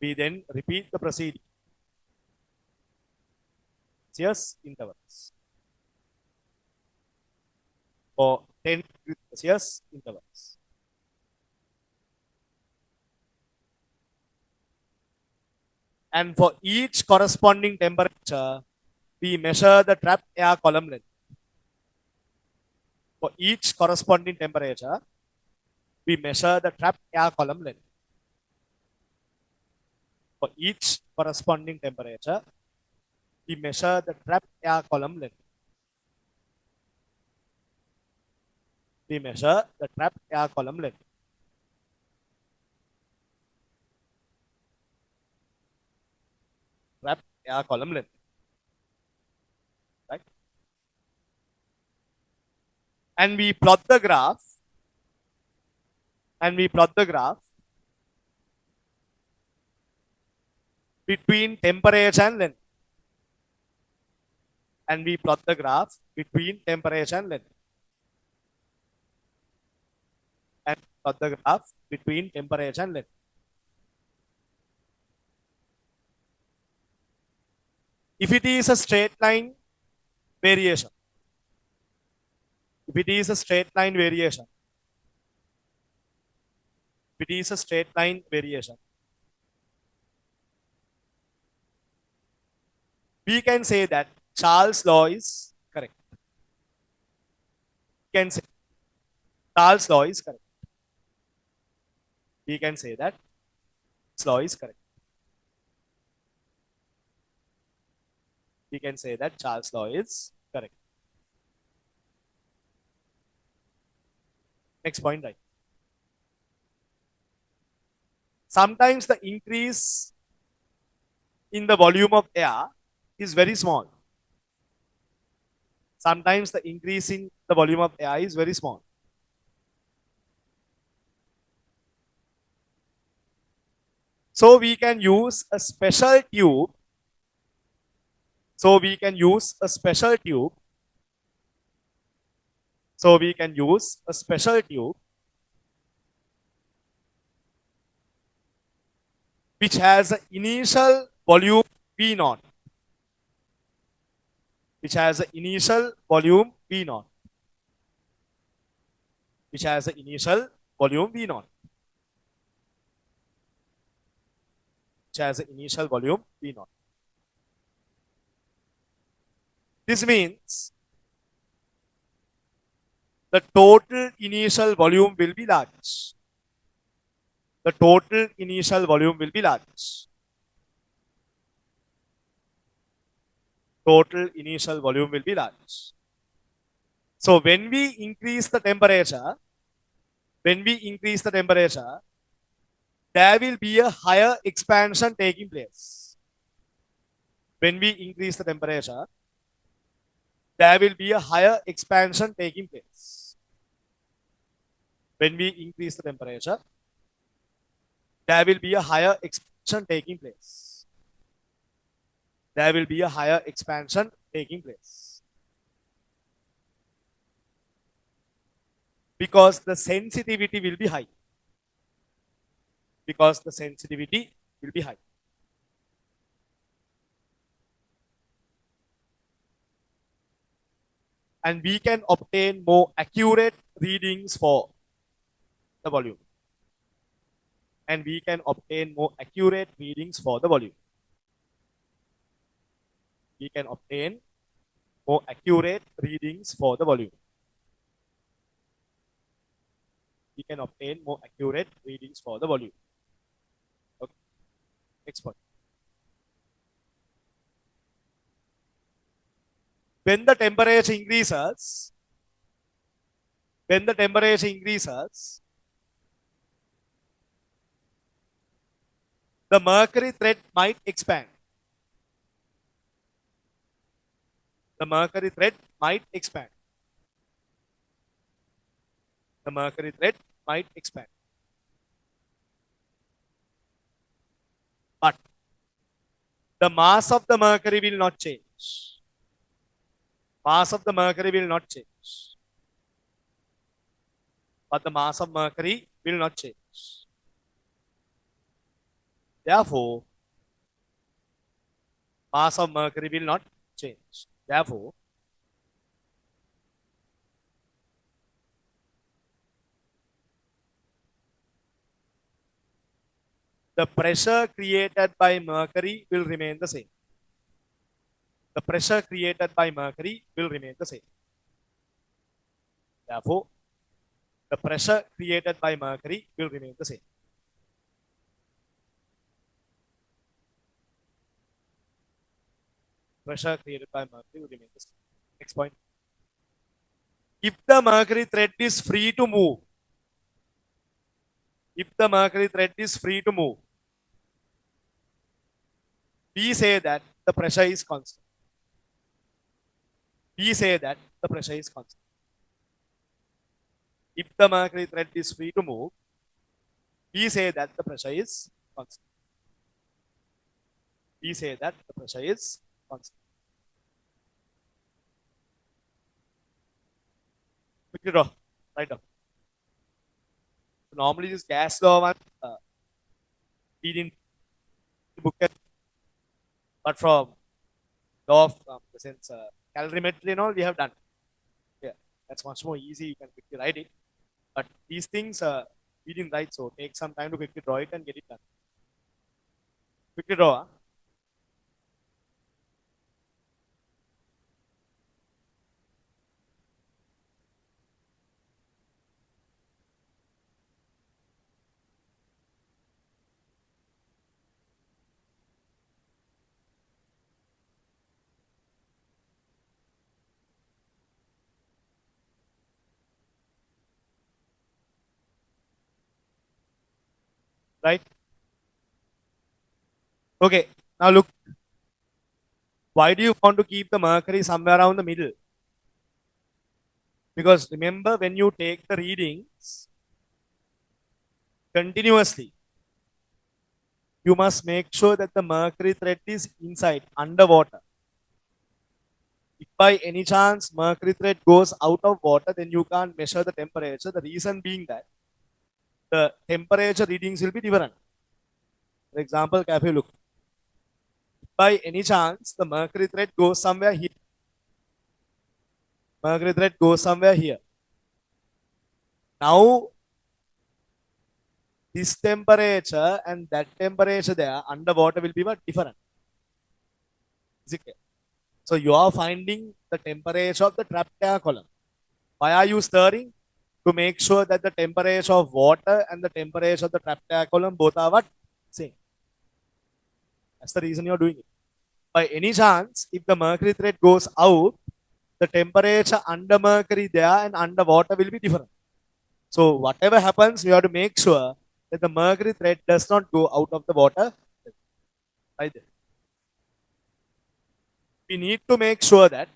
We then repeat the procedure. Celsius intervals. For 10 degrees Celsius intervals. And for each corresponding temperature, we measure the trapped air column length. For each corresponding temperature, we measure the trapped air column length. For each corresponding temperature, we measure the trapped air column length. We measure the trapped air column length. Trapped air column length. Right? And we plot the graph. And we plot the graph between temperature and length. And we plot the graph between temperature and length. And plot the graph between temperature and length. If it is a straight line variation, if it is a straight line variation, if it is a straight line variation, we can say that Charles' law is correct. We can say Charles' law is correct. We can say that Charles' law is correct. We can say that Charles' law is correct. Next point, right? Sometimes the increase in the volume of air is very small. Sometimes the increase in the volume of air is very small. So we can use a special tube. So we can use a special tube. So we can use a special tube which has an initial volume V naught. Which has an initial volume V naught. Which has an initial volume V naught. Which has an initial volume V naught. This means the total initial volume will be large. The total initial volume will be large. Total initial volume will be large. So when we increase the temperature, there will be a higher expansion taking place. When we increase the temperature, there will be a higher expansion taking place. When we increase the temperature, there will be a higher expansion taking place. There will be a higher expansion taking place. Because the sensitivity will be high. Because the sensitivity will be high. And we can obtain more accurate readings for the volume. And we can obtain more accurate readings for the volume. We can obtain more accurate readings for the volume. We can obtain more accurate readings for the volume. Okay. Next point. When the temperature increases, the mercury thread might expand. The mercury thread might expand. The mercury thread might expand. the mass of the mercury will not change. Mass of the mercury will not change. But the mass of mercury will not change. Therefore, mass of mercury will not change. Therefore, the pressure created by mercury will remain the same. The pressure created by mercury will remain the same. Therefore, the pressure created by mercury will remain the same. Pressure created by mercury will remain the same. Next point. If the mercury thread is free to move, if the mercury thread is free to move, we say that the pressure is constant. We say that the pressure is constant. If the mercury thread is free to move, we say that the pressure is constant. We say that the pressure is constant. Quickly draw, write down. Normally, this gas law one, we didn't book it, but from law of the sense calorimetry and all, we have done. Yeah, that's much more easy. You can quickly write it. But these things we didn't write, so take some time to quickly draw it and get it done. Quickly draw. Right? Okay. Now look. Why do you want to keep the mercury somewhere around the middle? Because remember, when you take the readings continuously, you must make sure that the mercury thread is inside, underwater. If by any chance mercury thread goes out of water, then you can't measure the temperature. The reason being that the temperature readings will be different. For example, cafe look. If by any chance the mercury thread goes somewhere here, mercury thread goes somewhere here. Now this temperature and that temperature there underwater will be what different. Is it clear? So you are finding the temperature of the trapped air column. Why are you stirring? To make sure that the temperature of water and the temperature of the trapped air column both are what? Same. That's the reason you're doing it. By any chance, if the mercury thread goes out, the temperature under mercury there and under water will be different. So whatever happens, you have to make sure that the mercury thread does not go out of the water. Right there. We need to make sure that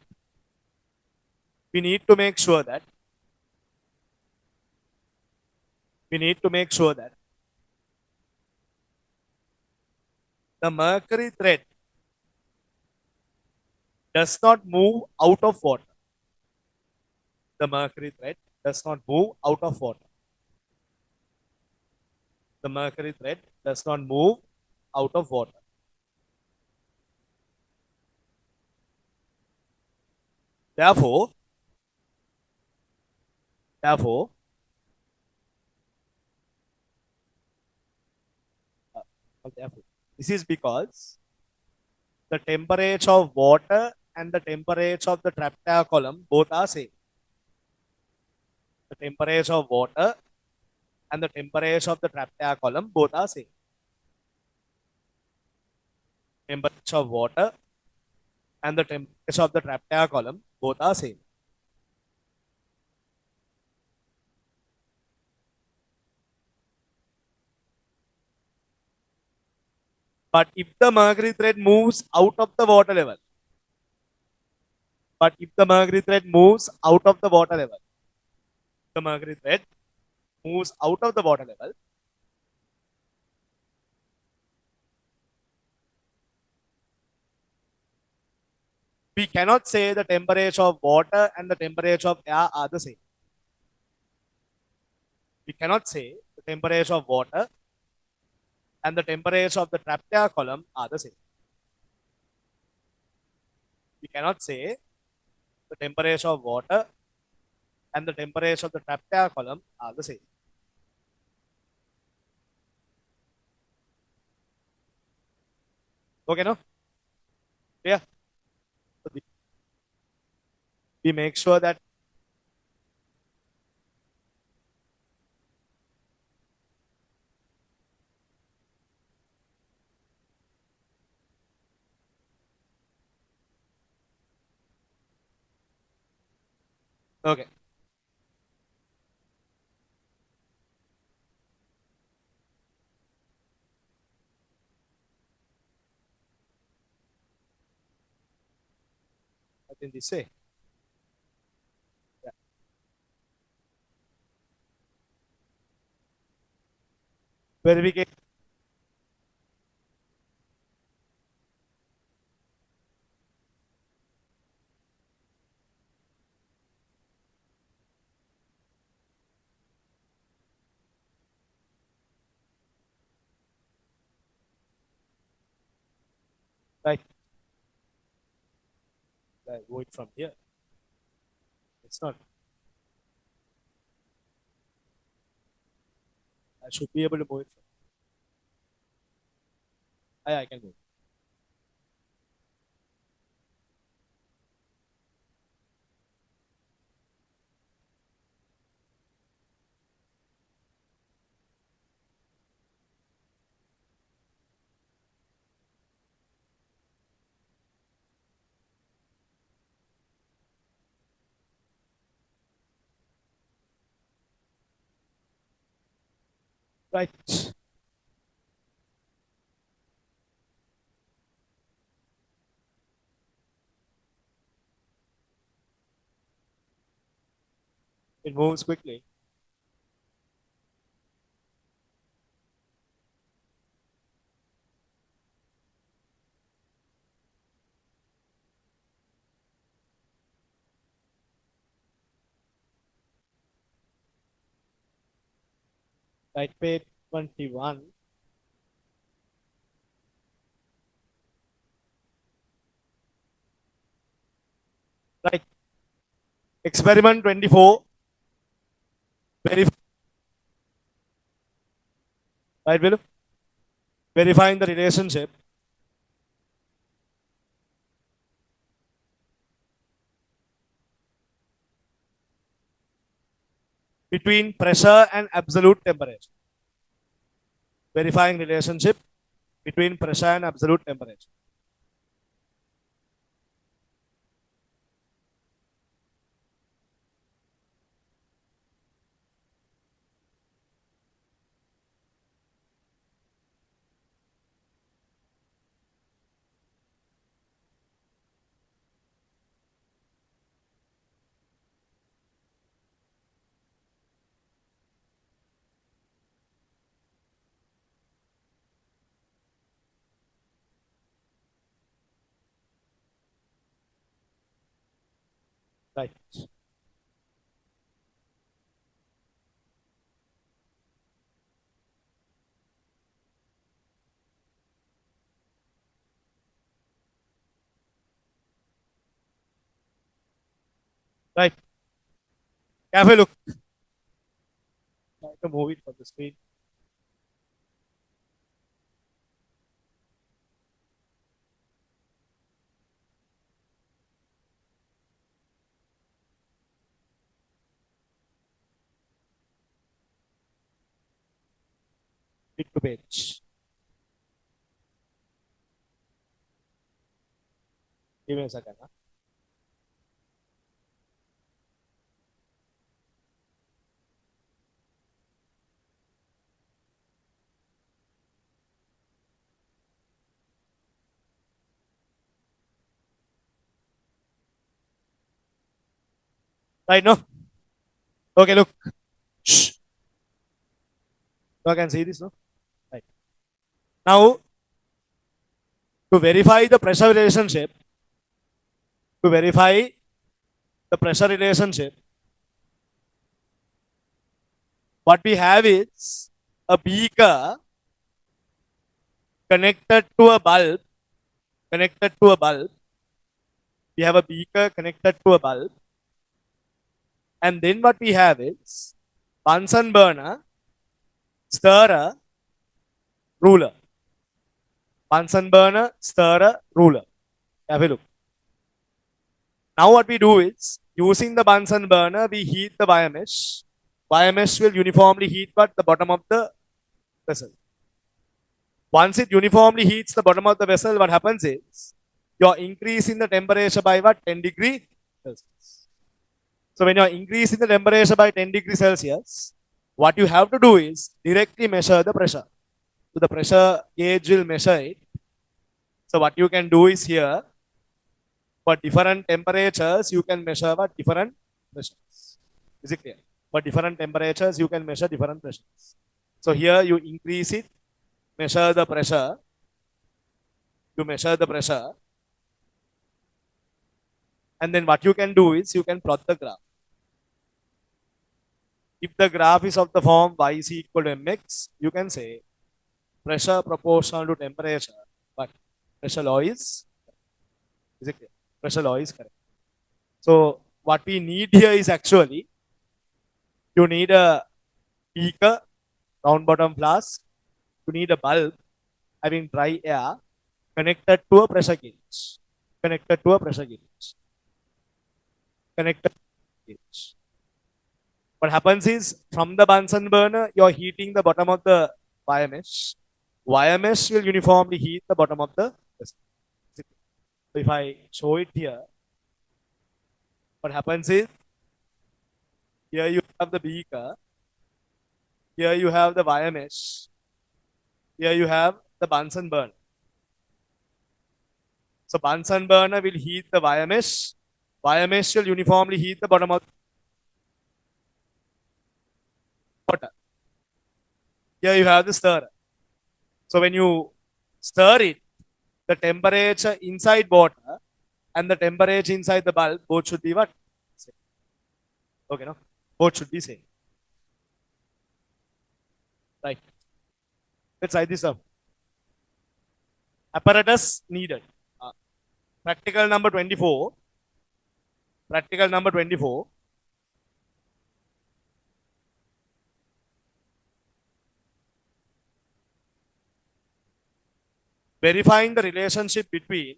we need to make sure that we need to make sure that the mercury thread does not move out of water. The mercury thread does not move out of water. The mercury thread does not move out of water. Therefore, therefore, therefore, this is because the temperature of water and the temperature of the trapped air column both are same. The temperature of water and the temperature of the trapped air column both are same. Temperature of water and the temperature of the trapped air column both are same. But if the mercury thread moves out of the water level, but if the mercury thread moves out of the water level, the mercury thread moves out of the water level, We cannot say the temperature of water and the temperature of air are the same. We cannot say the temperature of water and the temperature of the trapped air column are the same. We cannot say the temperature of water and the temperature of the trapped air column are the same. Okay, no? Yeah. We make sure that okay. I think this way. Yeah. Verification. Right. I go it from here. It's not. I should be able to move it from. I can move. Right. It moves quickly. Right. Page 21. Right. Experiment 24. Verify. Right, Bill? Verifying the relationship between pressure and absolute temperature. Verifying relationship between pressure and absolute temperature. Right. Right. Have a look. Try to move it from the screen. It to page. Give me a second. Huh? Right, no? Okay, look. Shh. So I can see this, no? Right. Now, to verify the pressure relationship, To verify the pressure relationship, what we have is a beaker connected to a bulb, connected to a bulb. We have a beaker connected to a bulb. And then what we have is Bunsen burner, stirrer, ruler. Bunsen burner, stirrer, ruler. Have a look. Now what we do is, using the Bunsen burner, we heat the wire mesh. Wire mesh will uniformly heat what? The bottom of the vessel. Once it uniformly heats the bottom of the vessel, what happens is, you're increasing the temperature by what? 10 degrees Celsius. So when you're increasing the temperature by 10 degrees Celsius, what you have to do is directly measure the pressure. So the pressure gauge will measure it. So what you can do is here, for different temperatures, you can measure what? Different pressures. Is it clear? For different temperatures, you can measure different pressures. So here you increase it, measure the pressure. You measure the pressure. And then what you can do is you can plot the graph. If the graph is of the form y is equal to mx, you can say pressure proportional to temperature, but pressure law is it clear? Pressure law is correct. So what we need here is actually, you need a beaker, round bottom flask, you need a bulb having dry air connected to a pressure gauge. Connected to a pressure gauge. Connected to a gauge. What happens is, from the Bunsen burner, you're heating the bottom of the wire mesh. Wire mesh will uniformly heat the bottom of the vessel. So if I show it here, what happens is, here you have the beaker, here you have the wire mesh, here you have the Bunsen burner. So Bunsen burner will heat the wire mesh will uniformly heat the bottom of the water. Here you have the stirrer. So when you stir it, the temperature inside water and the temperature inside the bulb, both should be what? Same. Okay, no? Both should be same. Right. Let's write this up. Apparatus needed. Practical number 24. Practical number 24. Verifying the relationship between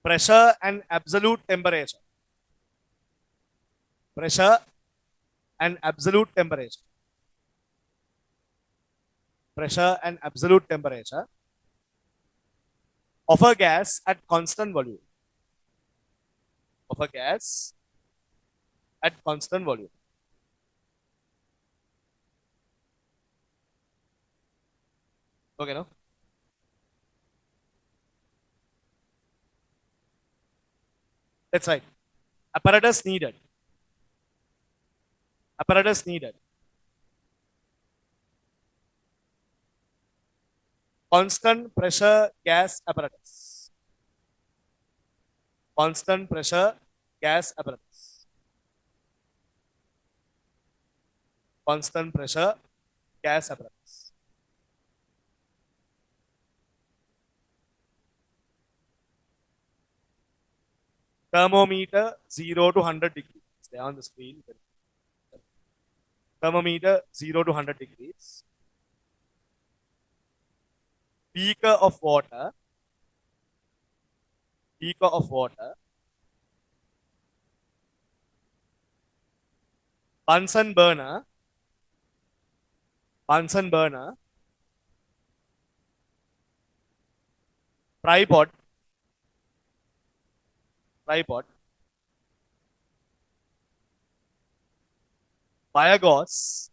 pressure and absolute temperature. Pressure and absolute temperature. Pressure and absolute temperature of a gas at constant volume. Of a gas at constant volume. Okay, no? That's right. Apparatus needed. Apparatus needed. Constant pressure gas apparatus. Constant pressure gas apparatus. Constant pressure gas apparatus. Thermometer 0 to 100 degrees. Stay on the screen. Thermometer 0 to 100 degrees. Beaker of water. Beaker of water. Bunsen burner. Bunsen burner. Tripod. Tripod. Biogas.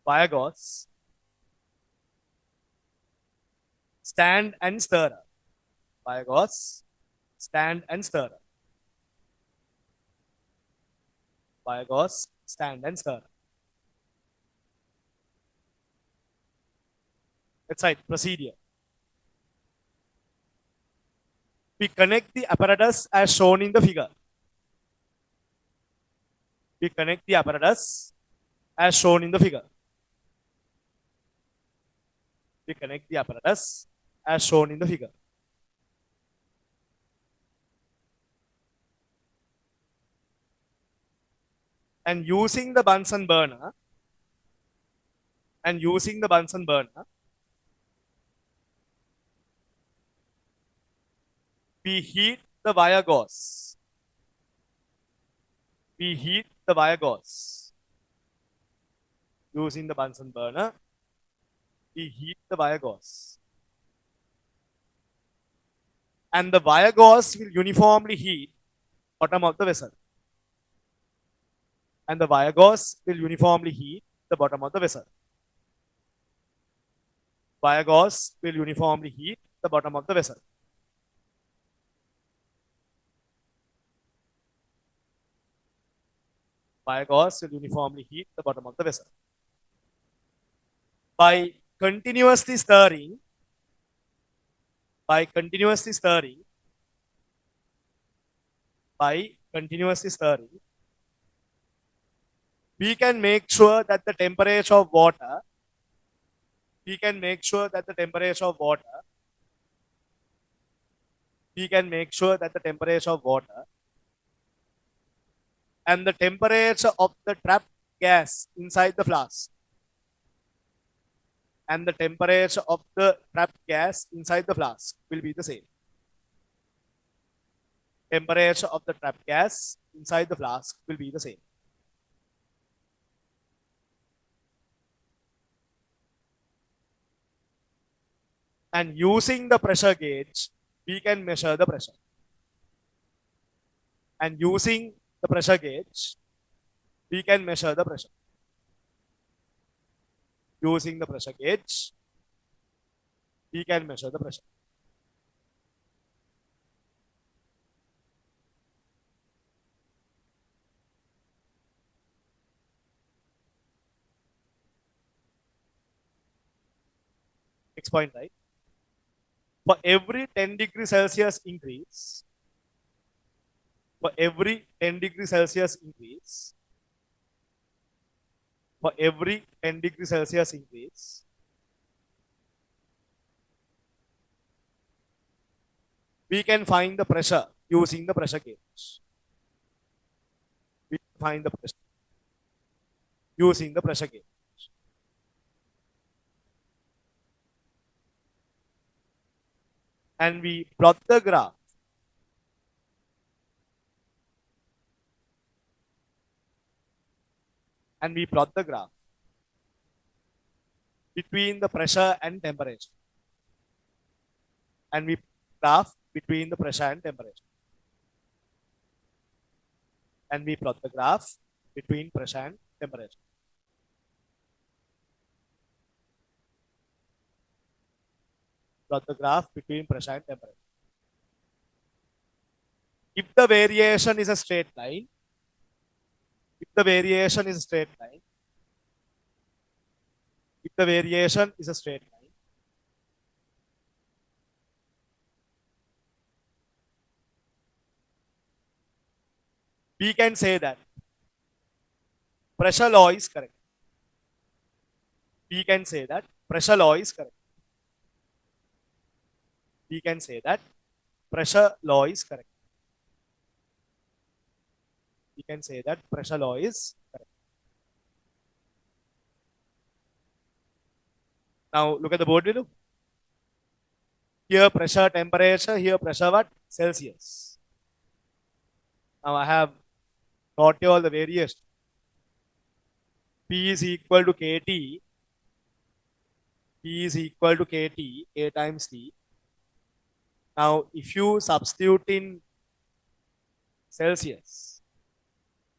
Biogas. Stand and stirrer. Biogas. Stand and stirrer. Biogas. Stand and stirrer. That's right, procedure. We connect the apparatus as shown in the figure. We connect the apparatus as shown in the figure. We connect the apparatus as shown in the figure. And using the Bunsen burner, we heat the wire gauze. We heat the wire gauze. Using the Bunsen burner, we heat the wire gauze. And the wire gauze will uniformly heat bottom of the vessel. And the wire gauze will uniformly heat the bottom of the vessel. Wire gauze will uniformly heat the bottom of the vessel. Wire gauze will uniformly heat the bottom of the vessel. By continuously stirring, by continuously stirring, we can make sure that the temperature of water, we can make sure that the temperature of water, we can make sure that the temperature of water and the temperature of the trapped gas inside the flask and the temperature of the trapped gas inside the flask will be the same. Temperature of the trapped gas inside the flask will be the same. And using the pressure gauge, we can measure the pressure. And using the pressure gauge, we can measure the pressure. Using the pressure gauge, we can measure the pressure. Next point, right? For every 10 degrees Celsius increase, for every 10 degrees Celsius increase, for every 10 degrees Celsius increase, we can find the pressure using the pressure gauge. We can find the pressure using the pressure gauge. And we plot the graph. And we plot the graph between the pressure and temperature. And we graph between the pressure and temperature. And we plot the graph between pressure and temperature. Plot the graph between pressure and temperature. If the variation is a straight line, if the variation is a straight line, if the variation is a straight line, we can say that pressure law is correct. We can say that pressure law is correct. We can say that pressure law is correct. We can say that pressure law is correct. Now look at the board below. Here pressure, temperature, here pressure what? Celsius. Now I have got you all the variation. P is equal to KT. P is equal to KT, A times T. Now if you substitute in Celsius,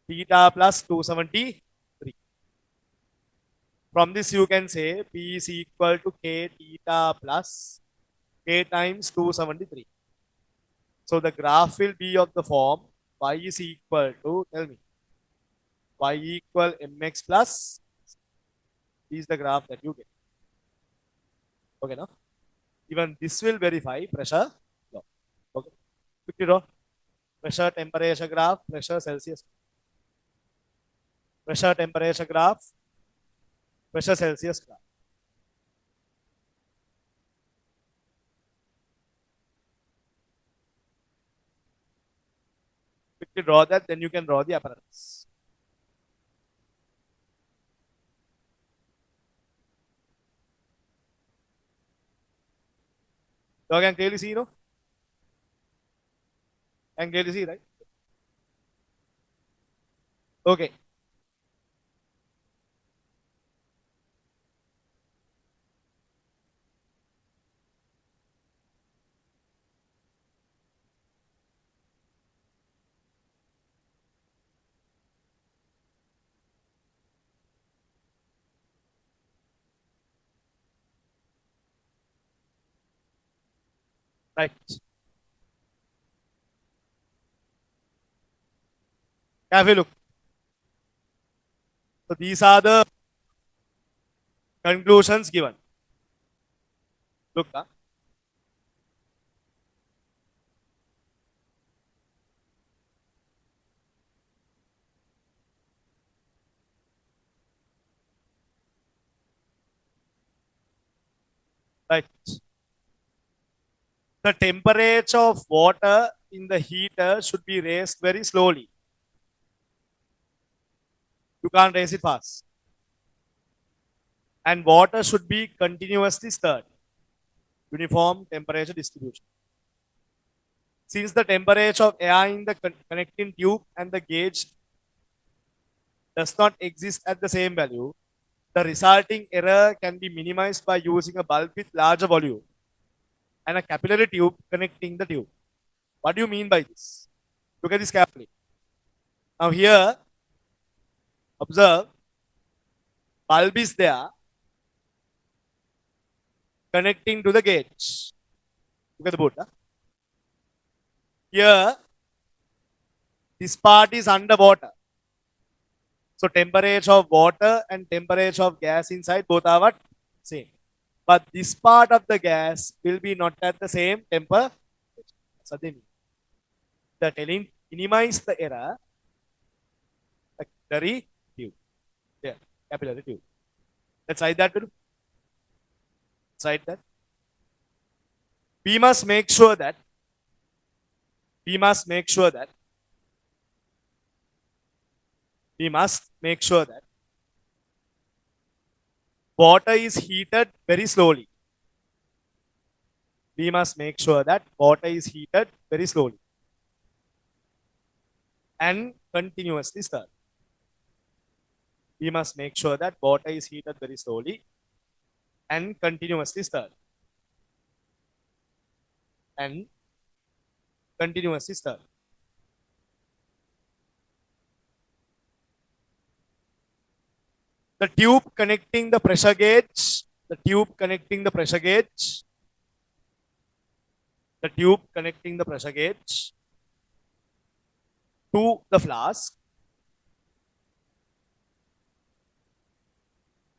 theta plus 273. From this you can say P is equal to K theta plus K times 273. So the graph will be of the form y is equal to, tell me, y equal mx plus, is the graph that you get. Okay, no? Even this will verify pressure law. Okay. Quickly draw. Pressure temperature graph, pressure Celsius. Pressure temperature graph, pressure Celsius graph. Quickly draw that, then you can draw the apparatus. So I can clearly see, I can clearly see, right? Okay. Right. Have a look. So these are the conclusions given. Look, right. The temperature of water in the heater should be raised very slowly. You can't raise it fast. And water should be continuously stirred. Uniform temperature distribution. Since the temperature of air in the connecting tube and the gauge does not exist at the same value, the resulting error can be minimized by using a bulb with larger volume and a capillary tube connecting the tube. What do you mean by this? Look at this carefully. Now here, observe, bulb is there connecting to the gauge. Look at the board. Huh? Here, this part is underwater. So temperature of water and temperature of gas inside both are what? Same. But this part of the gas will be not at the same temperature. So they mean. The telling minimize the error. Capillary tube. Yeah, capillary tube. Let's write that. Let's write that. We must make sure that we must make sure that we must make sure that water is heated very slowly. We must make sure that water is heated very slowly and continuously stirred. We must make sure that water is heated very slowly and continuously stirred. And continuously stirred. The tube connecting the pressure gauge, the tube connecting the pressure gauge, the tube connecting the pressure gauge to the flask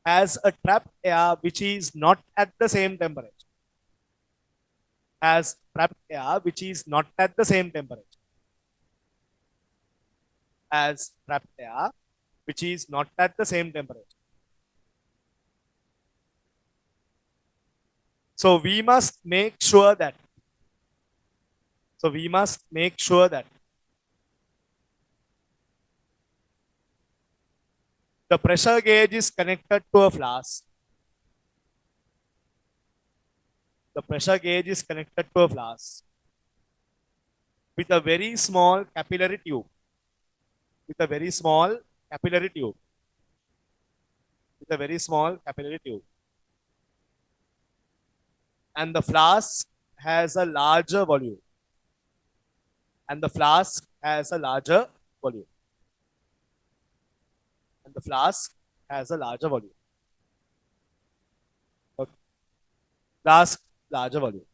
has a trapped air which is not at the same temperature. Has trapped air which is not at the same temperature. As trapped air which is not at the same temperature. So we must make sure that the pressure gauge is connected to a flask. The pressure gauge is connected to a flask with a very small capillary tube. With a very small capillary tube. With a very small capillary tube. And the flask has a larger volume. And the flask has a larger volume. And the flask has a larger volume. Okay. Flask, larger volume.